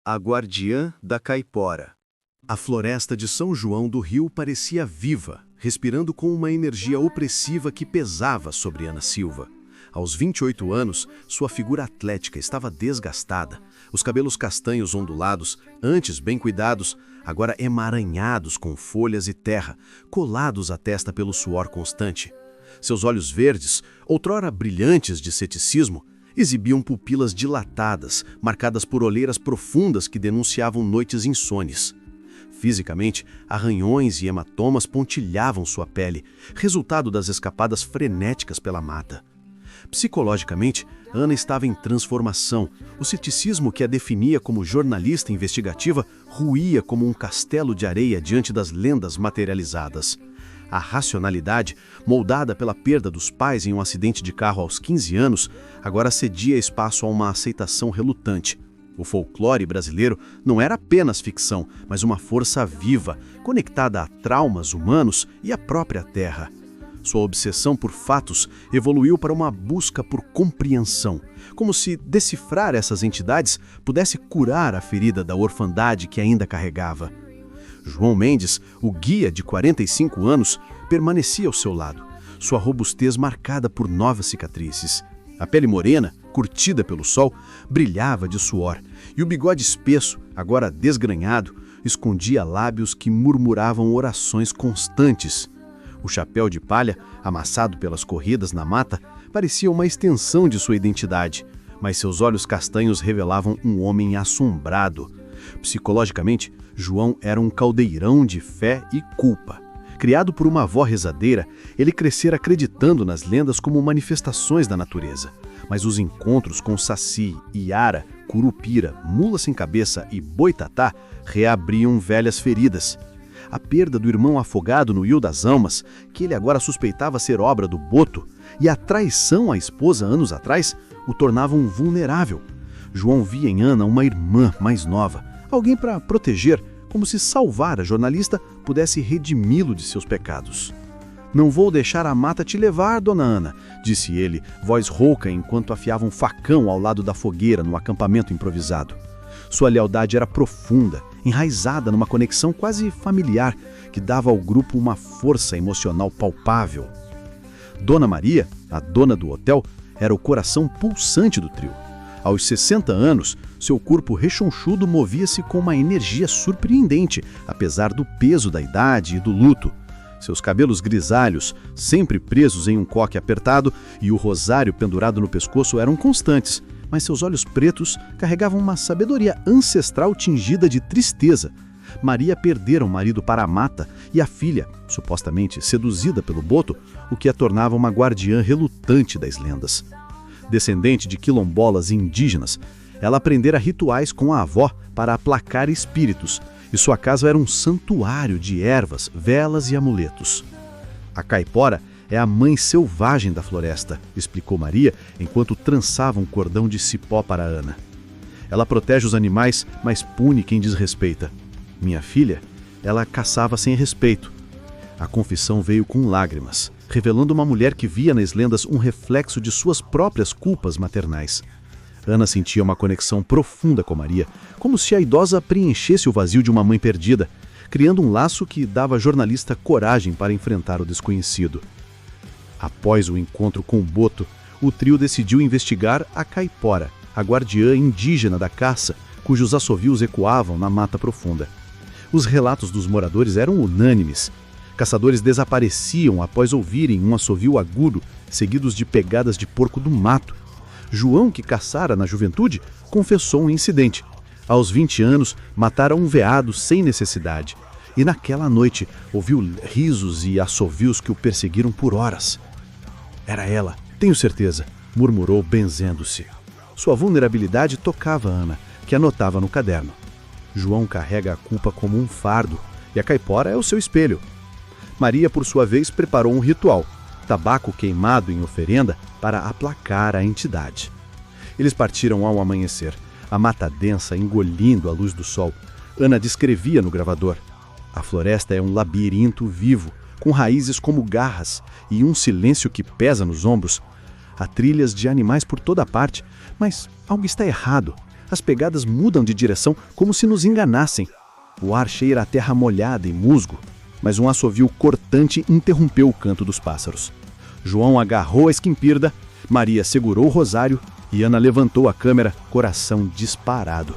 A Guardiã da Caipora. A floresta de São João do Rio parecia viva, respirando com uma energia opressiva que pesava sobre Ana Silva. Aos 28 anos, sua figura atlética estava desgastada, os cabelos castanhos ondulados, antes bem cuidados, agora emaranhados com folhas e terra, colados à testa pelo suor constante. Seus olhos verdes, outrora brilhantes de ceticismo, exibiam pupilas dilatadas, marcadas por olheiras profundas que denunciavam noites insones. Fisicamente, arranhões e hematomas pontilhavam sua pele, resultado das escapadas frenéticas pela mata. Psicologicamente, Ana estava em transformação. O ceticismo que a definia como jornalista investigativa ruía como um castelo de areia diante das lendas materializadas. A racionalidade, moldada pela perda dos pais em um acidente de carro aos 15 anos, agora cedia espaço a uma aceitação relutante. O folclore brasileiro não era apenas ficção, mas uma força viva, conectada a traumas humanos e à própria terra. Sua obsessão por fatos evoluiu para uma busca por compreensão, como se decifrar essas entidades pudesse curar a ferida da orfandade que ainda carregava. João Mendes, o guia de 45 anos, permanecia ao seu lado, sua robustez marcada por novas cicatrizes. A pele morena, curtida pelo sol, brilhava de suor, e o bigode espesso, agora desgrenhado, escondia lábios que murmuravam orações constantes. O chapéu de palha, amassado pelas corridas na mata, parecia uma extensão de sua identidade, mas seus olhos castanhos revelavam um homem assombrado. Psicologicamente, João era um caldeirão de fé e culpa. Criado por uma avó rezadeira, ele crescera acreditando nas lendas como manifestações da natureza. Mas os encontros com Saci, Iara, Curupira, Mula Sem Cabeça e Boitatá reabriam velhas feridas. A perda do irmão afogado no Rio das Almas, que ele agora suspeitava ser obra do Boto, e a traição à esposa anos atrás, o tornavam vulnerável. João via em Ana uma irmã mais nova, alguém para proteger, como se salvar a jornalista pudesse redimi-lo de seus pecados. "Não vou deixar a mata te levar, dona Ana", disse ele, voz rouca enquanto afiava um facão ao lado da fogueira no acampamento improvisado. Sua lealdade era profunda, enraizada numa conexão quase familiar que dava ao grupo uma força emocional palpável. Dona Maria, a dona do hotel, era o coração pulsante do trio. Aos 60 anos, seu corpo rechonchudo movia-se com uma energia surpreendente, apesar do peso da idade e do luto. Seus cabelos grisalhos, sempre presos em um coque apertado, e o rosário pendurado no pescoço eram constantes, mas seus olhos pretos carregavam uma sabedoria ancestral tingida de tristeza. Maria perdera o marido para a mata e a filha, supostamente seduzida pelo Boto, o que a tornava uma guardiã relutante das lendas. Descendente de quilombolas indígenas, ela aprendera rituais com a avó para aplacar espíritos, e sua casa era um santuário de ervas, velas e amuletos. A caipora é a mãe selvagem da floresta, explicou Maria, enquanto trançava um cordão de cipó para Ana. Ela protege os animais, mas pune quem desrespeita. Minha filha, ela caçava sem respeito. A confissão veio com lágrimas, revelando uma mulher que via nas lendas um reflexo de suas próprias culpas maternais. Ana sentia uma conexão profunda com Maria, como se a idosa preenchesse o vazio de uma mãe perdida, criando um laço que dava à jornalista coragem para enfrentar o desconhecido. Após o encontro com o Boto, o trio decidiu investigar a caipora, a guardiã indígena da caça, cujos assovios ecoavam na mata profunda. Os relatos dos moradores eram unânimes. Caçadores desapareciam após ouvirem um assovio agudo, seguidos de pegadas de porco do mato. João, que caçara na juventude, confessou um incidente. Aos 20 anos, mataram um veado sem necessidade. E naquela noite, ouviu risos e assovios que o perseguiram por horas. "Era ela, tenho certeza", murmurou, benzendo-se. Sua vulnerabilidade tocava Ana, que anotava no caderno. João carrega a culpa como um fardo, e a caipora é o seu espelho. Maria, por sua vez, preparou um ritual, tabaco queimado em oferenda, para aplacar a entidade. Eles partiram ao amanhecer, a mata densa engolindo a luz do sol. Ana descrevia no gravador. A floresta é um labirinto vivo, com raízes como garras e um silêncio que pesa nos ombros. Há trilhas de animais por toda parte, mas algo está errado. As pegadas mudam de direção como se nos enganassem. O ar cheira a terra molhada e musgo, mas um assovio cortante interrompeu o canto dos pássaros. João agarrou a esquimpirda, Maria segurou o rosário e Ana levantou a câmera, coração disparado.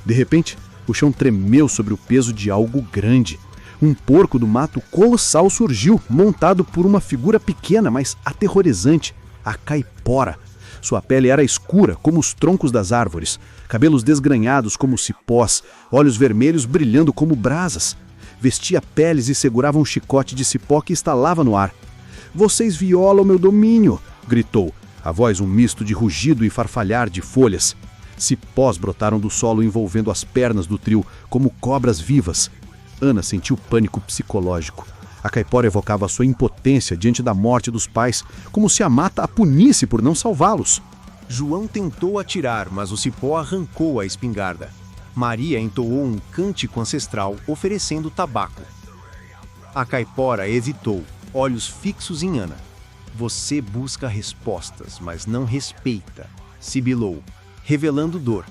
De repente, o chão tremeu sobre o peso de algo grande. Um porco do mato colossal surgiu, montado por uma figura pequena, mas aterrorizante, a caipora. Sua pele era escura, como os troncos das árvores, cabelos desgrenhados como cipós, olhos vermelhos brilhando como brasas. Vestia peles e segurava um chicote de cipó que estalava no ar. "Vocês violam meu domínio!" gritou. A voz um misto de rugido e farfalhar de folhas. Cipós brotaram do solo envolvendo as pernas do trio como cobras vivas. Ana sentiu pânico psicológico. A caipora evocava sua impotência diante da morte dos pais, como se a mata a punisse por não salvá-los. João tentou atirar, mas o cipó arrancou a espingarda. Maria entoou um cântico ancestral oferecendo tabaco. A caipora hesitou, olhos fixos em Ana. Você busca respostas, mas não respeita, sibilou, revelando dor.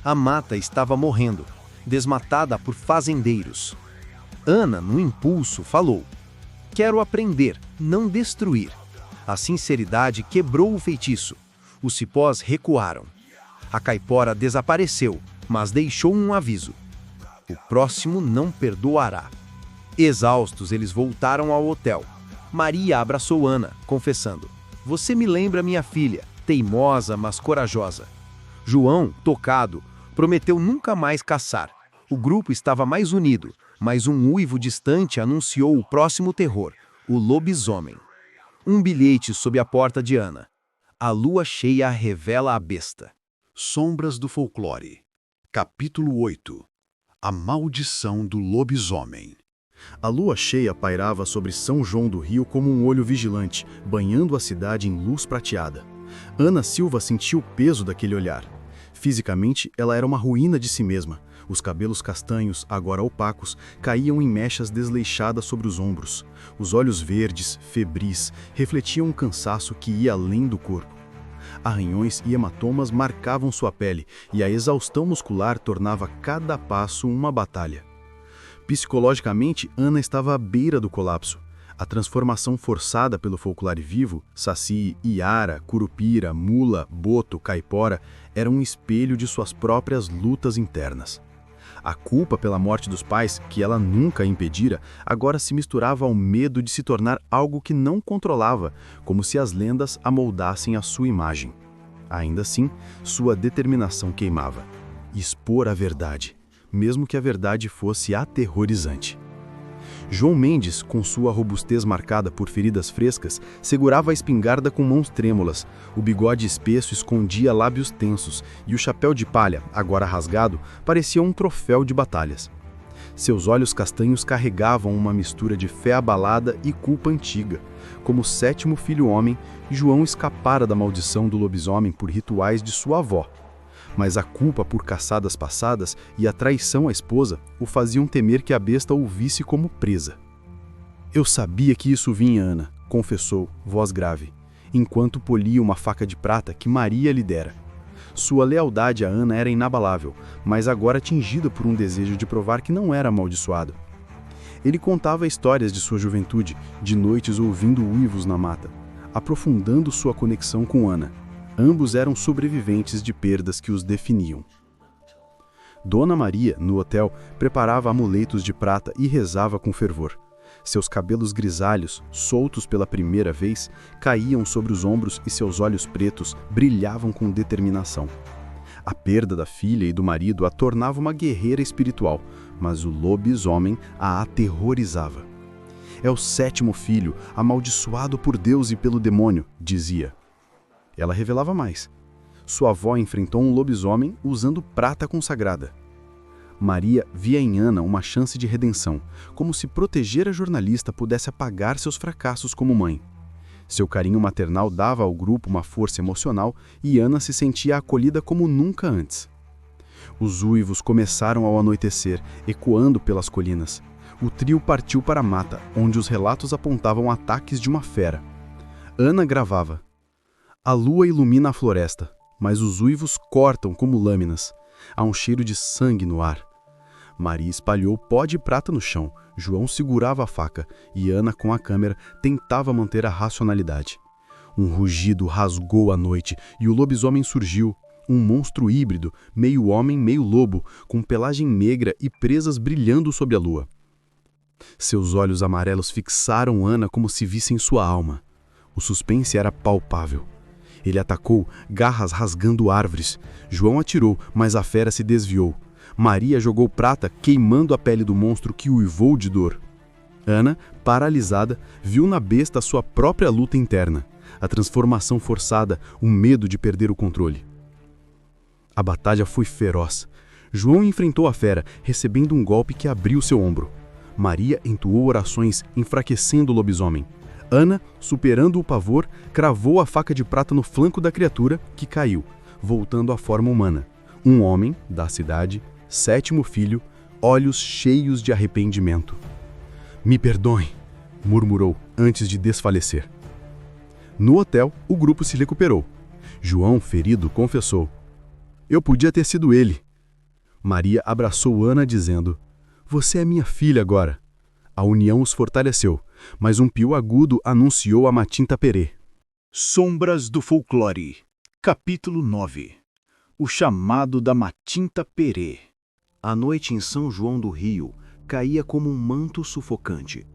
A mata estava morrendo, desmatada por fazendeiros. Ana, no impulso, falou: quero aprender, não destruir. A sinceridade quebrou o feitiço. Os cipós recuaram. A caipora desapareceu, mas deixou um aviso: o próximo não perdoará. Exaustos, eles voltaram ao hotel. Maria abraçou Ana, confessando: você me lembra minha filha, teimosa, mas corajosa. João, tocado, prometeu nunca mais caçar. O grupo estava mais unido, mas um uivo distante anunciou o próximo terror: o lobisomem. Um bilhete sob a porta de Ana. A lua cheia revela a besta. Sombras do Folclore. Capítulo 8. A maldição do lobisomem. A lua cheia pairava sobre São João do Rio como um olho vigilante, banhando a cidade em luz prateada. Ana Silva sentiu o peso daquele olhar. Fisicamente, ela era uma ruína de si mesma. Os cabelos castanhos, agora opacos, caíam em mechas desleixadas sobre os ombros. Os olhos verdes, febris, refletiam um cansaço que ia além do corpo. Arranhões e hematomas marcavam sua pele, e a exaustão muscular tornava cada passo uma batalha. Psicologicamente, Ana estava à beira do colapso. A transformação forçada pelo folclore vivo, Saci, Iara, Curupira, Mula, Boto, Caipora, era um espelho de suas próprias lutas internas. A culpa pela morte dos pais, que ela nunca impedira, agora se misturava ao medo de se tornar algo que não controlava, como se as lendas amoldassem a sua imagem. Ainda assim, sua determinação queimava. Expor a verdade, mesmo que a verdade fosse aterrorizante. João Mendes, com sua robustez marcada por feridas frescas, segurava a espingarda com mãos trêmulas. O bigode espesso escondia lábios tensos e o chapéu de palha, agora rasgado, parecia um troféu de batalhas. Seus olhos castanhos carregavam uma mistura de fé abalada e culpa antiga. Como sétimo filho homem, João escapara da maldição do lobisomem por rituais de sua avó. Mas a culpa por caçadas passadas e a traição à esposa o faziam temer que a besta o visse como presa. Eu sabia que isso vinha, Ana, confessou, voz grave, enquanto polia uma faca de prata que Maria lhe dera. Sua lealdade a Ana era inabalável, mas agora tingida por um desejo de provar que não era amaldiçoado. Ele contava histórias de sua juventude, de noites ouvindo uivos na mata, aprofundando sua conexão com Ana. Ambos eram sobreviventes de perdas que os definiam. Dona Maria, no hotel, preparava amuletos de prata e rezava com fervor. Seus cabelos grisalhos, soltos pela primeira vez, caíam sobre os ombros e seus olhos pretos brilhavam com determinação. A perda da filha e do marido a tornava uma guerreira espiritual, mas o lobisomem a aterrorizava. É o sétimo filho, amaldiçoado por Deus e pelo demônio, dizia. Ela revelava mais. Sua avó enfrentou um lobisomem usando prata consagrada. Maria via em Ana uma chance de redenção, como se proteger a jornalista pudesse apagar seus fracassos como mãe. Seu carinho maternal dava ao grupo uma força emocional e Ana se sentia acolhida como nunca antes. Os uivos começaram ao anoitecer, ecoando pelas colinas. O trio partiu para a mata, onde os relatos apontavam ataques de uma fera. Ana gravava. A lua ilumina a floresta, mas os uivos cortam como lâminas. Há um cheiro de sangue no ar. Maria espalhou pó de prata no chão, João segurava a faca e Ana, com a câmera, tentava manter a racionalidade. Um rugido rasgou a noite e o lobisomem surgiu, um monstro híbrido, meio homem, meio lobo, com pelagem negra e presas brilhando sob a lua. Seus olhos amarelos fixaram Ana como se vissem sua alma. O suspense era palpável. Ele atacou, garras rasgando árvores. João atirou, mas a fera se desviou. Maria jogou prata, queimando a pele do monstro que uivou de dor. Ana, paralisada, viu na besta sua própria luta interna. a transformação forçada, o medo de perder o controle. A batalha foi feroz. João enfrentou a fera, recebendo um golpe que abriu seu ombro. Maria entoou orações, enfraquecendo o lobisomem. Ana, superando o pavor, cravou a faca de prata no flanco da criatura, que caiu, voltando à forma humana. Um homem, da cidade, 7º filho, olhos cheios de arrependimento. "Me perdoem", murmurou antes de desfalecer. No hotel, o grupo se recuperou. João, ferido, confessou: "Eu podia ter sido ele." Maria abraçou Ana dizendo: "Você é minha filha agora." A união os fortaleceu, mas um pio agudo anunciou a Matinta Perê. Sombras do Folclore. Capítulo 9. O chamado da Matinta Perê. A noite em São João do Rio caía como um manto sufocante.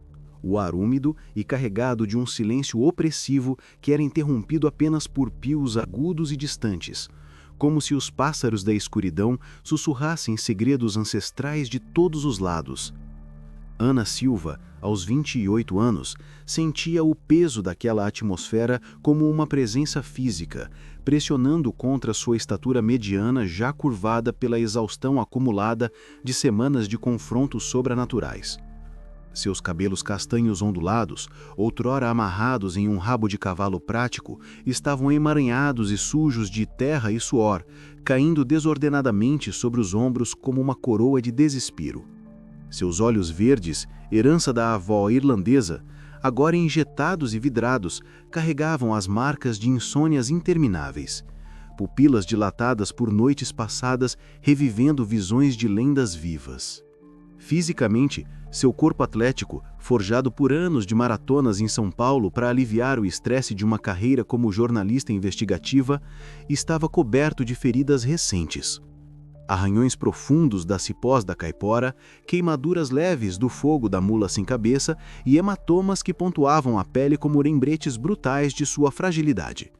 O ar úmido e carregado de um silêncio opressivo que era interrompido apenas por pios agudos e distantes, como se os pássaros da escuridão sussurrassem segredos ancestrais de todos os lados. Ana Silva, aos 28 anos, sentia o peso daquela atmosfera como uma presença física, pressionando contra sua estatura mediana já curvada pela exaustão acumulada de semanas de confrontos sobrenaturais. Seus cabelos castanhos ondulados, outrora amarrados em um rabo de cavalo prático, estavam emaranhados e sujos de terra e suor, caindo desordenadamente sobre os ombros como uma coroa de desespero. Seus olhos verdes, herança da avó irlandesa, agora injetados e vidrados, carregavam as marcas de insônias intermináveis. Pupilas dilatadas por noites passadas, revivendo visões de lendas vivas. Fisicamente, seu corpo atlético, forjado por anos de maratonas em São Paulo para aliviar o estresse de uma carreira como jornalista investigativa, estava coberto de feridas recentes. Arranhões profundos das cipós da caipora, queimaduras leves do fogo da mula sem cabeça e hematomas que pontuavam a pele como lembretes brutais de sua fragilidade.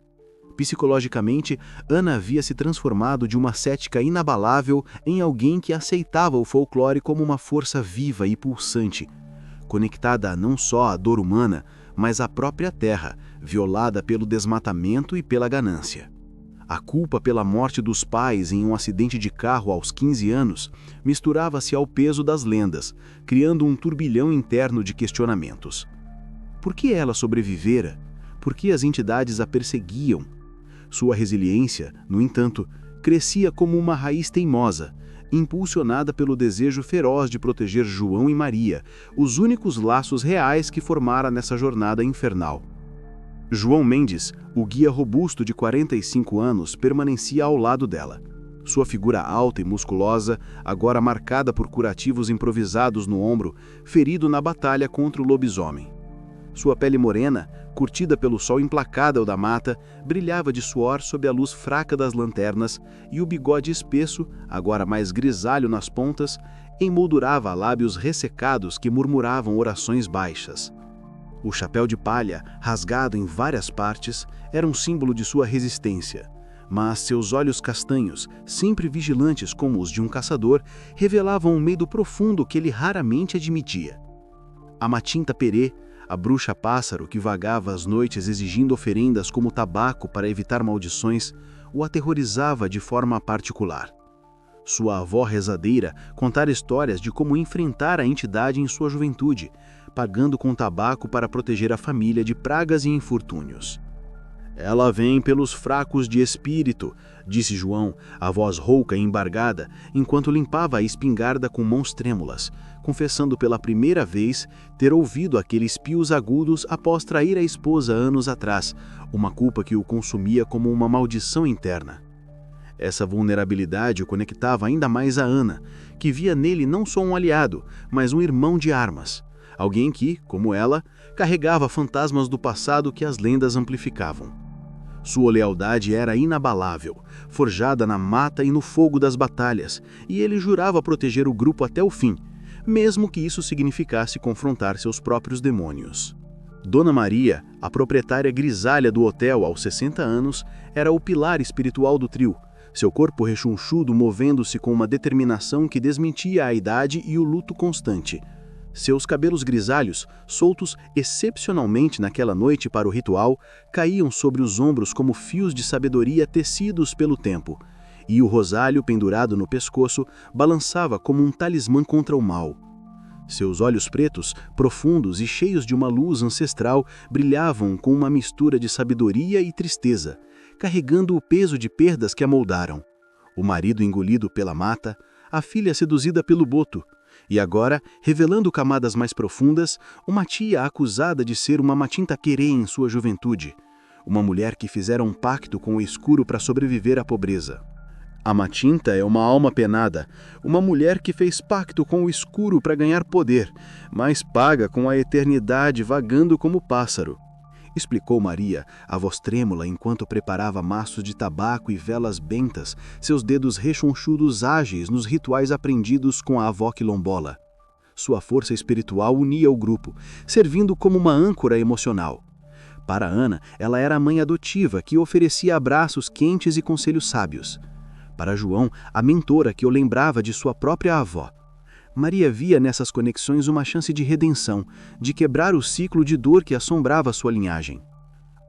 Psicologicamente, Ana havia se transformado de uma cética inabalável em alguém que aceitava o folclore como uma força viva e pulsante, conectada não só à dor humana, mas à própria terra, violada pelo desmatamento e pela ganância. A culpa pela morte dos pais em um acidente de carro aos 15 anos misturava-se ao peso das lendas, criando um turbilhão interno de questionamentos. Por que ela sobrevivera? Por que as entidades a perseguiam? Sua resiliência, no entanto, crescia como uma raiz teimosa, impulsionada pelo desejo feroz de proteger João e Maria, os únicos laços reais que formara nessa jornada infernal. João Mendes, o guia robusto de 45 anos, permanecia ao lado dela. Sua figura alta e musculosa, agora marcada por curativos improvisados no ombro, ferido na batalha contra o lobisomem. Sua pele morena, curtida pelo sol implacável da mata, brilhava de suor sob a luz fraca das lanternas, e o bigode espesso, agora mais grisalho nas pontas, emoldurava lábios ressecados que murmuravam orações baixas. O chapéu de palha, rasgado em várias partes, era um símbolo de sua resistência, mas seus olhos castanhos, sempre vigilantes como os de um caçador, revelavam um medo profundo que ele raramente admitia. A Matinta Perê, a bruxa pássaro que vagava às noites exigindo oferendas como tabaco para evitar maldições, o aterrorizava de forma particular. Sua avó rezadeira contara histórias de como enfrentar a entidade em sua juventude, pagando com tabaco para proteger a família de pragas e infortúnios. "Ela vem pelos fracos de espírito", disse João, a voz rouca e embargada, enquanto limpava a espingarda com mãos trêmulas, confessando pela primeira vez ter ouvido aqueles pios agudos após trair a esposa anos atrás, uma culpa que o consumia como uma maldição interna. Essa vulnerabilidade o conectava ainda mais a Ana, que via nele não só um aliado, mas um irmão de armas. Alguém que, como ela, carregava fantasmas do passado que as lendas amplificavam. Sua lealdade era inabalável, forjada na mata e no fogo das batalhas, e ele jurava proteger o grupo até o fim, mesmo que isso significasse confrontar seus próprios demônios. Dona Maria, a proprietária grisalha do hotel aos 60 anos, era o pilar espiritual do trio, seu corpo rechonchudo movendo-se com uma determinação que desmentia a idade e o luto constante. Seus cabelos grisalhos, soltos excepcionalmente naquela noite para o ritual, caíam sobre os ombros como fios de sabedoria tecidos pelo tempo, e o rosário pendurado no pescoço balançava como um talismã contra o mal. Seus olhos pretos, profundos e cheios de uma luz ancestral, brilhavam com uma mistura de sabedoria e tristeza, carregando o peso de perdas que a moldaram. O marido engolido pela mata, a filha seduzida pelo boto, e agora, revelando camadas mais profundas, uma tia acusada de ser uma Matinta Querê em sua juventude, uma mulher que fizera um pacto com o escuro para sobreviver à pobreza. A Matinta é uma alma penada, uma mulher que fez pacto com o escuro para ganhar poder, mas paga com a eternidade vagando como pássaro. Explicou Maria, a voz trêmula enquanto preparava maços de tabaco e velas bentas, seus dedos rechonchudos ágeis nos rituais aprendidos com a avó quilombola. Sua força espiritual unia o grupo, servindo como uma âncora emocional. Para Ana, ela era a mãe adotiva que oferecia abraços quentes e conselhos sábios. Para João, a mentora que o lembrava de sua própria avó. Maria via nessas conexões uma chance de redenção, de quebrar o ciclo de dor que assombrava sua linhagem.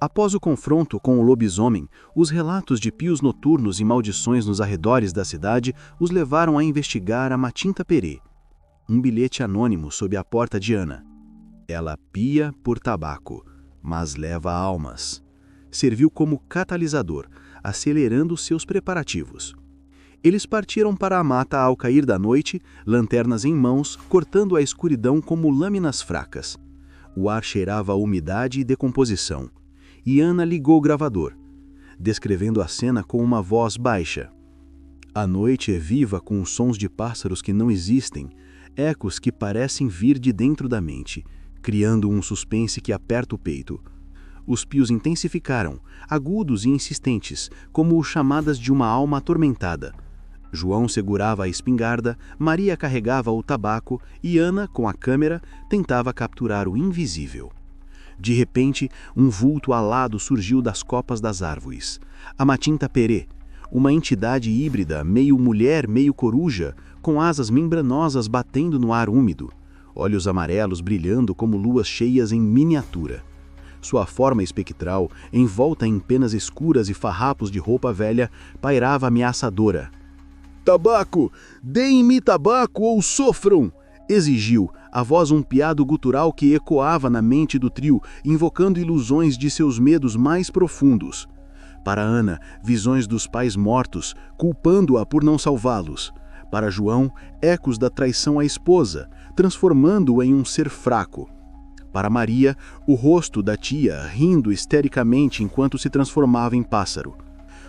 Após o confronto com o lobisomem, os relatos de pios noturnos e maldições nos arredores da cidade os levaram a investigar a Matinta Perê. Um bilhete anônimo sob a porta de Ana. Ela pia por tabaco, mas leva almas. Serviu como catalisador, acelerando seus preparativos. Eles partiram para a mata ao cair da noite, lanternas em mãos, cortando a escuridão como lâminas fracas. O ar cheirava a umidade e decomposição. E Ana ligou o gravador, descrevendo a cena com uma voz baixa. A noite é viva com os sons de pássaros que não existem, ecos que parecem vir de dentro da mente, criando um suspense que aperta o peito. Os pios intensificaram, agudos e insistentes, como chamadas de uma alma atormentada. João segurava a espingarda, Maria carregava o tabaco e Ana, com a câmera, tentava capturar o invisível. De repente, um vulto alado surgiu das copas das árvores. A Matinta Perê, uma entidade híbrida, meio mulher, meio coruja, com asas membranosas batendo no ar úmido, olhos amarelos brilhando como luas cheias em miniatura. Sua forma espectral, envolta em penas escuras e farrapos de roupa velha, pairava ameaçadora. "Tabaco! Deem-me tabaco ou sofram!" exigiu, a voz um piado gutural que ecoava na mente do trio, invocando ilusões de seus medos mais profundos. Para Ana, visões dos pais mortos, culpando-a por não salvá-los. Para João, ecos da traição à esposa, transformando-o em um ser fraco. Para Maria, o rosto da tia rindo histericamente enquanto se transformava em pássaro.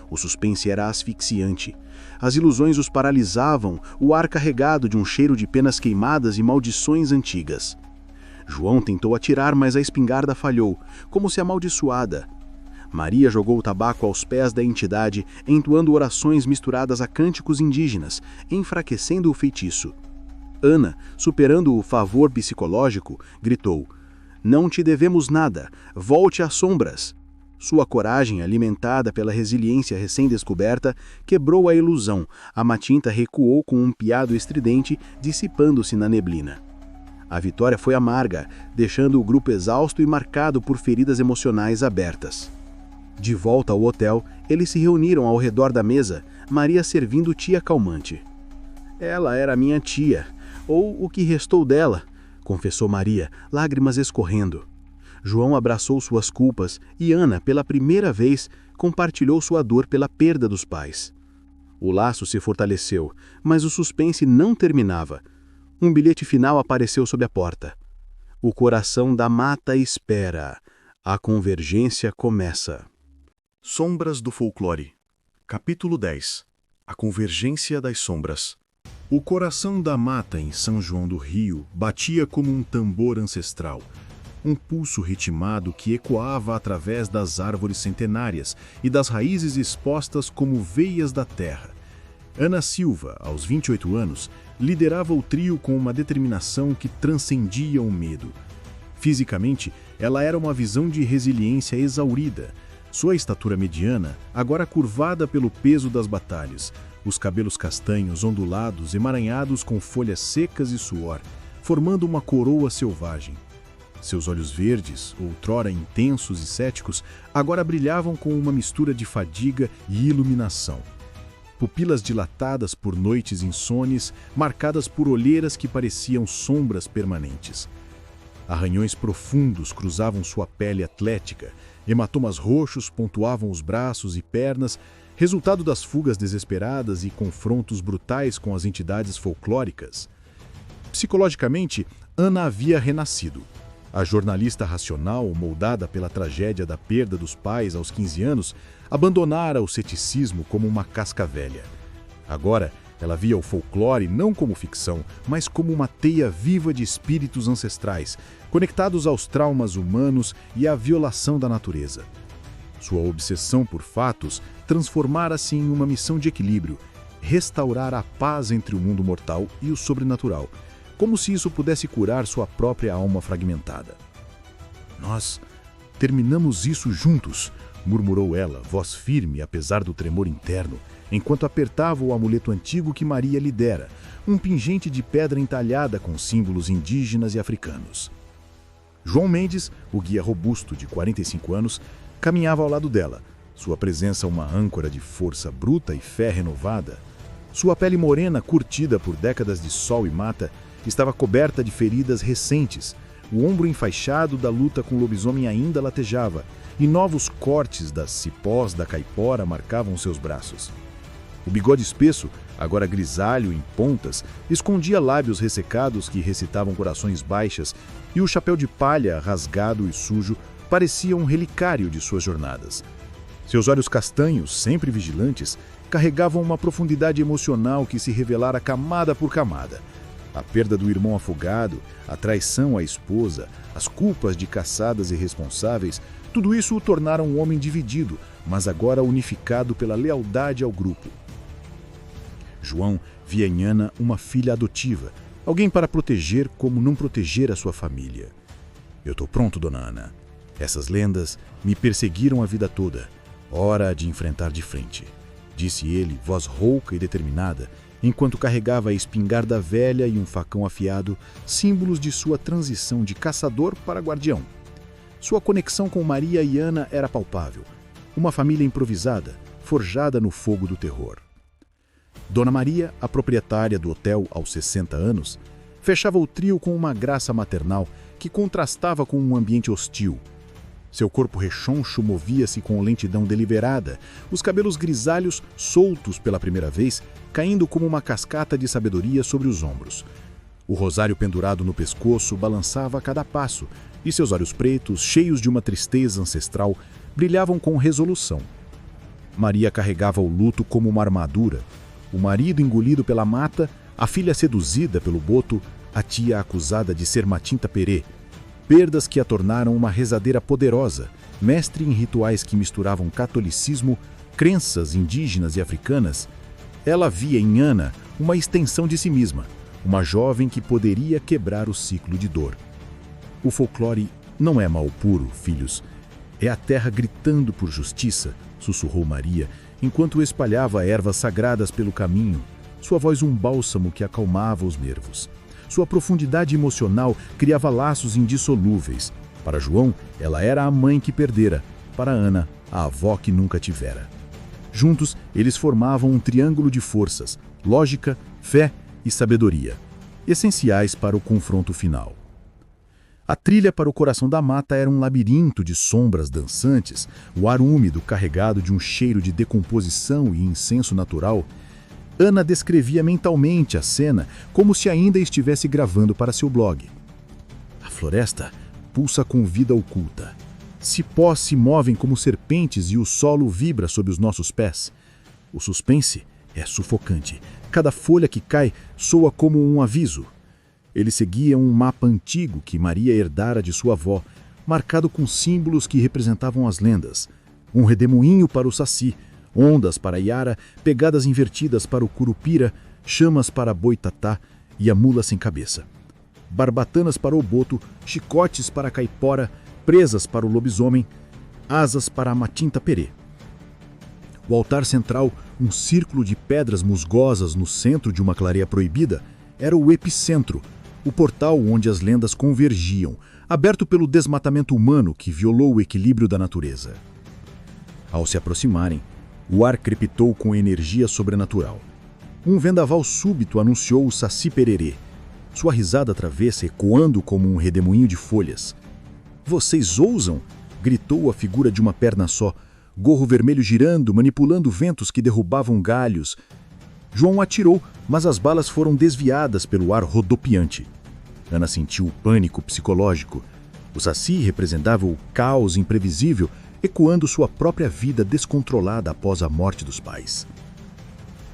O suspense era asfixiante. As ilusões os paralisavam, o ar carregado de um cheiro de penas queimadas e maldições antigas. João tentou atirar, mas a espingarda falhou, como se amaldiçoada. Maria jogou o tabaco aos pés da entidade, entoando orações misturadas a cânticos indígenas, enfraquecendo o feitiço. Ana, superando o favor psicológico, gritou: "Não te devemos nada, volte às sombras." Sua coragem, alimentada pela resiliência recém-descoberta, quebrou a ilusão. A Matinta recuou com um piado estridente, dissipando-se na neblina. A vitória foi amarga, deixando o grupo exausto e marcado por feridas emocionais abertas. De volta ao hotel, eles se reuniram ao redor da mesa, Maria servindo tia calmante. "Ela era minha tia, ou o que restou dela", confessou Maria, lágrimas escorrendo. João abraçou suas culpas e Ana, pela primeira vez, compartilhou sua dor pela perda dos pais. O laço se fortaleceu, mas o suspense não terminava. Um bilhete final apareceu sob a porta. "O coração da mata espera. A convergência começa." Sombras do Folclore. Capítulo 10. A Convergência das Sombras. O coração da mata em São João do Rio batia como um tambor ancestral, um pulso ritmado que ecoava através das árvores centenárias e das raízes expostas como veias da terra. Ana Silva, aos 28 anos, liderava o trio com uma determinação que transcendia o medo. Fisicamente, ela era uma visão de resiliência exaurida. Sua estatura mediana, agora curvada pelo peso das batalhas, os cabelos castanhos ondulados emaranhados com folhas secas e suor, formando uma coroa selvagem. Seus olhos verdes, outrora intensos e céticos, agora brilhavam com uma mistura de fadiga e iluminação. Pupilas dilatadas por noites insones, marcadas por olheiras que pareciam sombras permanentes. Arranhões profundos cruzavam sua pele atlética, hematomas roxos pontuavam os braços e pernas, resultado das fugas desesperadas e confrontos brutais com as entidades folclóricas. Psicologicamente, Ana havia renascido. A jornalista racional, moldada pela tragédia da perda dos pais aos 15 anos, abandonara o ceticismo como uma casca velha. Agora, ela via o folclore não como ficção, mas como uma teia viva de espíritos ancestrais, conectados aos traumas humanos e à violação da natureza. Sua obsessão por fatos transformara-se em uma missão de equilíbrio, restaurar a paz entre o mundo mortal e o sobrenatural, como se isso pudesse curar sua própria alma fragmentada. "Nós terminamos isso juntos", murmurou ela, voz firme apesar do tremor interno, enquanto apertava o amuleto antigo que Maria lhe dera, um pingente de pedra entalhada com símbolos indígenas e africanos. João Mendes, o guia robusto de 45 anos, caminhava ao lado dela, sua presença uma âncora de força bruta e fé renovada. Sua pele morena, curtida por décadas de sol e mata, estava coberta de feridas recentes, o ombro enfaixado da luta com o lobisomem ainda latejava, e novos cortes das cipós da caipora marcavam seus braços. O bigode espesso, agora grisalho em pontas, escondia lábios ressecados que recitavam corações baixas, e o chapéu de palha, rasgado e sujo, parecia um relicário de suas jornadas. Seus olhos castanhos, sempre vigilantes, carregavam uma profundidade emocional que se revelara camada por camada. A perda do irmão afogado, a traição à esposa, as culpas de caçadas irresponsáveis, tudo isso o tornaram um homem dividido, mas agora unificado pela lealdade ao grupo. João via em Ana uma filha adotiva, alguém para proteger como não proteger a sua família. "Eu estou pronto, dona Ana. Essas lendas me perseguiram a vida toda. Hora de enfrentar de frente", disse ele, voz rouca e determinada, enquanto carregava a espingarda velha e um facão afiado, símbolos de sua transição de caçador para guardião. Sua conexão com Maria e Ana era palpável. Uma família improvisada, forjada no fogo do terror. Dona Maria, a proprietária do hotel aos 60 anos, fechava o trio com uma graça maternal que contrastava com um ambiente hostil. Seu corpo rechoncho movia-se com lentidão deliberada, os cabelos grisalhos, soltos pela primeira vez, caindo como uma cascata de sabedoria sobre os ombros. O rosário pendurado no pescoço balançava a cada passo, e seus olhos pretos, cheios de uma tristeza ancestral, brilhavam com resolução. Maria carregava o luto como uma armadura. O marido engolido pela mata, a filha seduzida pelo boto, a tia acusada de ser Matinta Perê. Perdas que a tornaram uma rezadeira poderosa, mestre em rituais que misturavam catolicismo, crenças indígenas e africanas. Ela via em Ana uma extensão de si mesma, uma jovem que poderia quebrar o ciclo de dor. O folclore não é mal puro, filhos. É a terra gritando por justiça, sussurrou Maria, enquanto espalhava ervas sagradas pelo caminho, sua voz um bálsamo que acalmava os nervos. Sua profundidade emocional criava laços indissolúveis. Para João, ela era a mãe que perdera. Para Ana, a avó que nunca tivera. Juntos, eles formavam um triângulo de forças, lógica, fé e sabedoria, essenciais para o confronto final. A trilha para o coração da mata era um labirinto de sombras dançantes, o ar úmido carregado de um cheiro de decomposição e incenso natural. Ana descrevia mentalmente a cena como se ainda estivesse gravando para seu blog. A floresta pulsa com vida oculta. Cipós se movem como serpentes e o solo vibra sob os nossos pés. O suspense é sufocante. Cada folha que cai soa como um aviso. Ele seguia um mapa antigo que Maria herdara de sua avó, marcado com símbolos que representavam as lendas. Um redemoinho para o saci, ondas para a iara, pegadas invertidas para o curupira, chamas para a boitatá e a mula sem cabeça. Barbatanas para o boto, chicotes para a caipora, presas para o lobisomem, asas para a Matinta Perê. O altar central, um círculo de pedras musgosas no centro de uma clareia proibida, era o epicentro, o portal onde as lendas convergiam, aberto pelo desmatamento humano que violou o equilíbrio da natureza. Ao se aproximarem, o ar crepitou com energia sobrenatural. Um vendaval súbito anunciou o Saci Pererê, sua risada travessa ecoando como um redemoinho de folhas. "Vocês ousam?" gritou a figura de uma perna só, gorro vermelho girando, manipulando ventos que derrubavam galhos. João atirou, mas as balas foram desviadas pelo ar rodopiante. Ana sentiu o pânico psicológico. O Saci representava o caos imprevisível, ecoando sua própria vida descontrolada após a morte dos pais.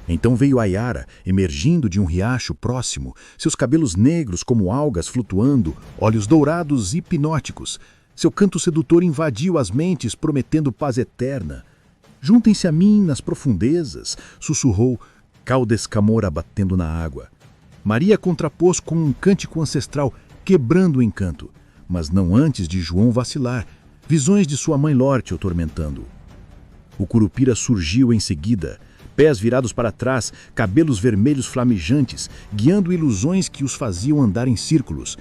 Então veio a Yara, emergindo de um riacho próximo, seus cabelos negros como algas flutuando, olhos dourados hipnóticos. Seu canto sedutor invadiu as mentes, prometendo paz eterna. "Juntem-se a mim nas profundezas", sussurrou, Caudescamora batendo na água. Maria contrapôs com um cântico ancestral, quebrando o encanto, mas não antes de João vacilar, visões de sua mãe Lorte o atormentando. O Curupira surgiu em seguida, pés virados para trás, cabelos vermelhos flamejantes, guiando ilusões que os faziam andar em círculos.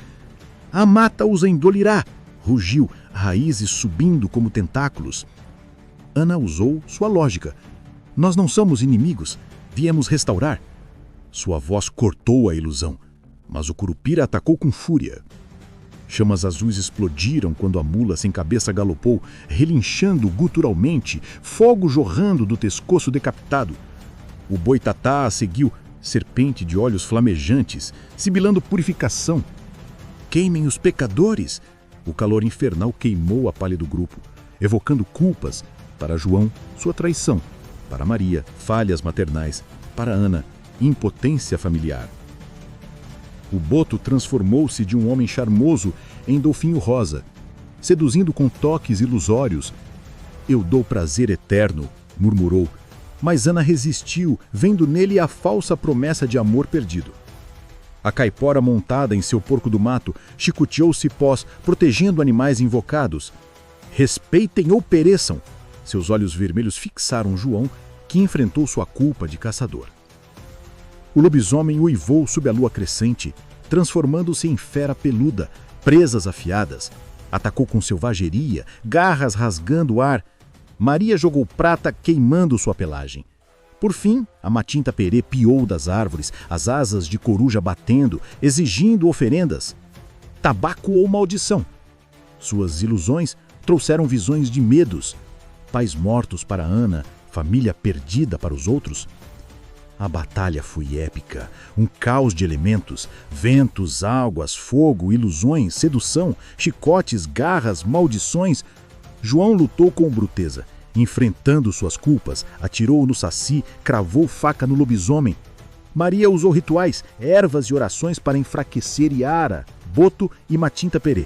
"A mata os endolirá!" rugiu, raízes subindo como tentáculos. Ana usou sua lógica. "Nós não somos inimigos, viemos restaurar." Sua voz cortou a ilusão, mas o Curupira atacou com fúria. Chamas azuis explodiram quando a mula sem cabeça galopou, relinchando guturalmente, fogo jorrando do pescoço decapitado. O boitatá a seguiu, serpente de olhos flamejantes, sibilando purificação. "Queimem os pecadores!" O calor infernal queimou a pele do grupo, evocando culpas. Para João, sua traição. Para Maria, falhas maternais. Para Ana, impotência familiar. O boto transformou-se de um homem charmoso em golfinho rosa, seduzindo com toques ilusórios. "Eu dou prazer eterno", murmurou, mas Ana resistiu, vendo nele a falsa promessa de amor perdido. A caipora montada em seu porco do mato chicoteou cipós, protegendo animais invocados. "Respeitem ou pereçam!" Seus olhos vermelhos fixaram João, que enfrentou sua culpa de caçador. O lobisomem uivou sob a lua crescente, transformando-se em fera peluda, presas afiadas. Atacou com selvageria, garras rasgando o ar. Maria jogou prata, queimando sua pelagem. Por fim, a Matinta Perê piou das árvores, as asas de coruja batendo, exigindo oferendas. Tabaco ou maldição? Suas ilusões trouxeram visões de medos. Pais mortos para Ana, família perdida para os outros. A batalha foi épica, um caos de elementos, ventos, águas, fogo, ilusões, sedução, chicotes, garras, maldições. João lutou com bruteza, enfrentando suas culpas, atirou no Saci, cravou faca no lobisomem. Maria usou rituais, ervas e orações para enfraquecer Yara, Boto e Matinta Perê.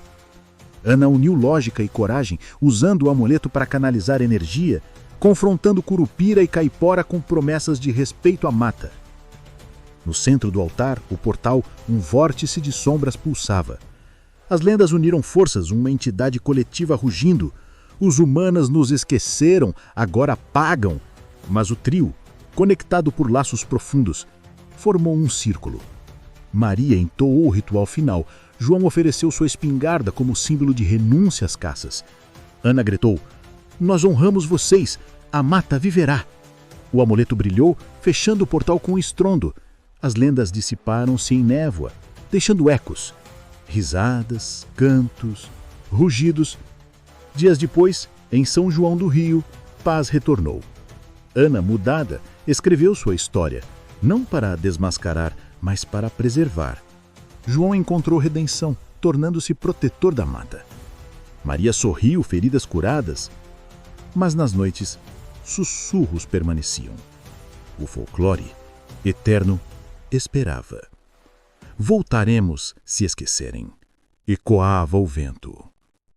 Ana uniu lógica e coragem, usando o amuleto para canalizar energia, confrontando Curupira e Caipora com promessas de respeito à mata. No centro do altar, o portal, um vórtice de sombras pulsava. As lendas uniram forças, uma entidade coletiva rugindo. Os humanos nos esqueceram, agora pagam. Mas o trio, conectado por laços profundos, formou um círculo. Maria entoou o ritual final. João ofereceu sua espingarda como símbolo de renúncia às caças. Ana gritou: "Nós honramos vocês, a mata viverá." O amuleto brilhou, fechando o portal com um estrondo. As lendas dissiparam-se em névoa, deixando ecos. Risadas, cantos, rugidos. Dias depois, em São João do Rio, paz retornou. Ana, mudada, escreveu sua história, não para desmascarar, mas para preservar. João encontrou redenção, tornando-se protetor da mata. Maria sorriu, feridas curadas, mas nas noites, sussurros permaneciam. O folclore, eterno, esperava. "Voltaremos se esquecerem", ecoava o vento.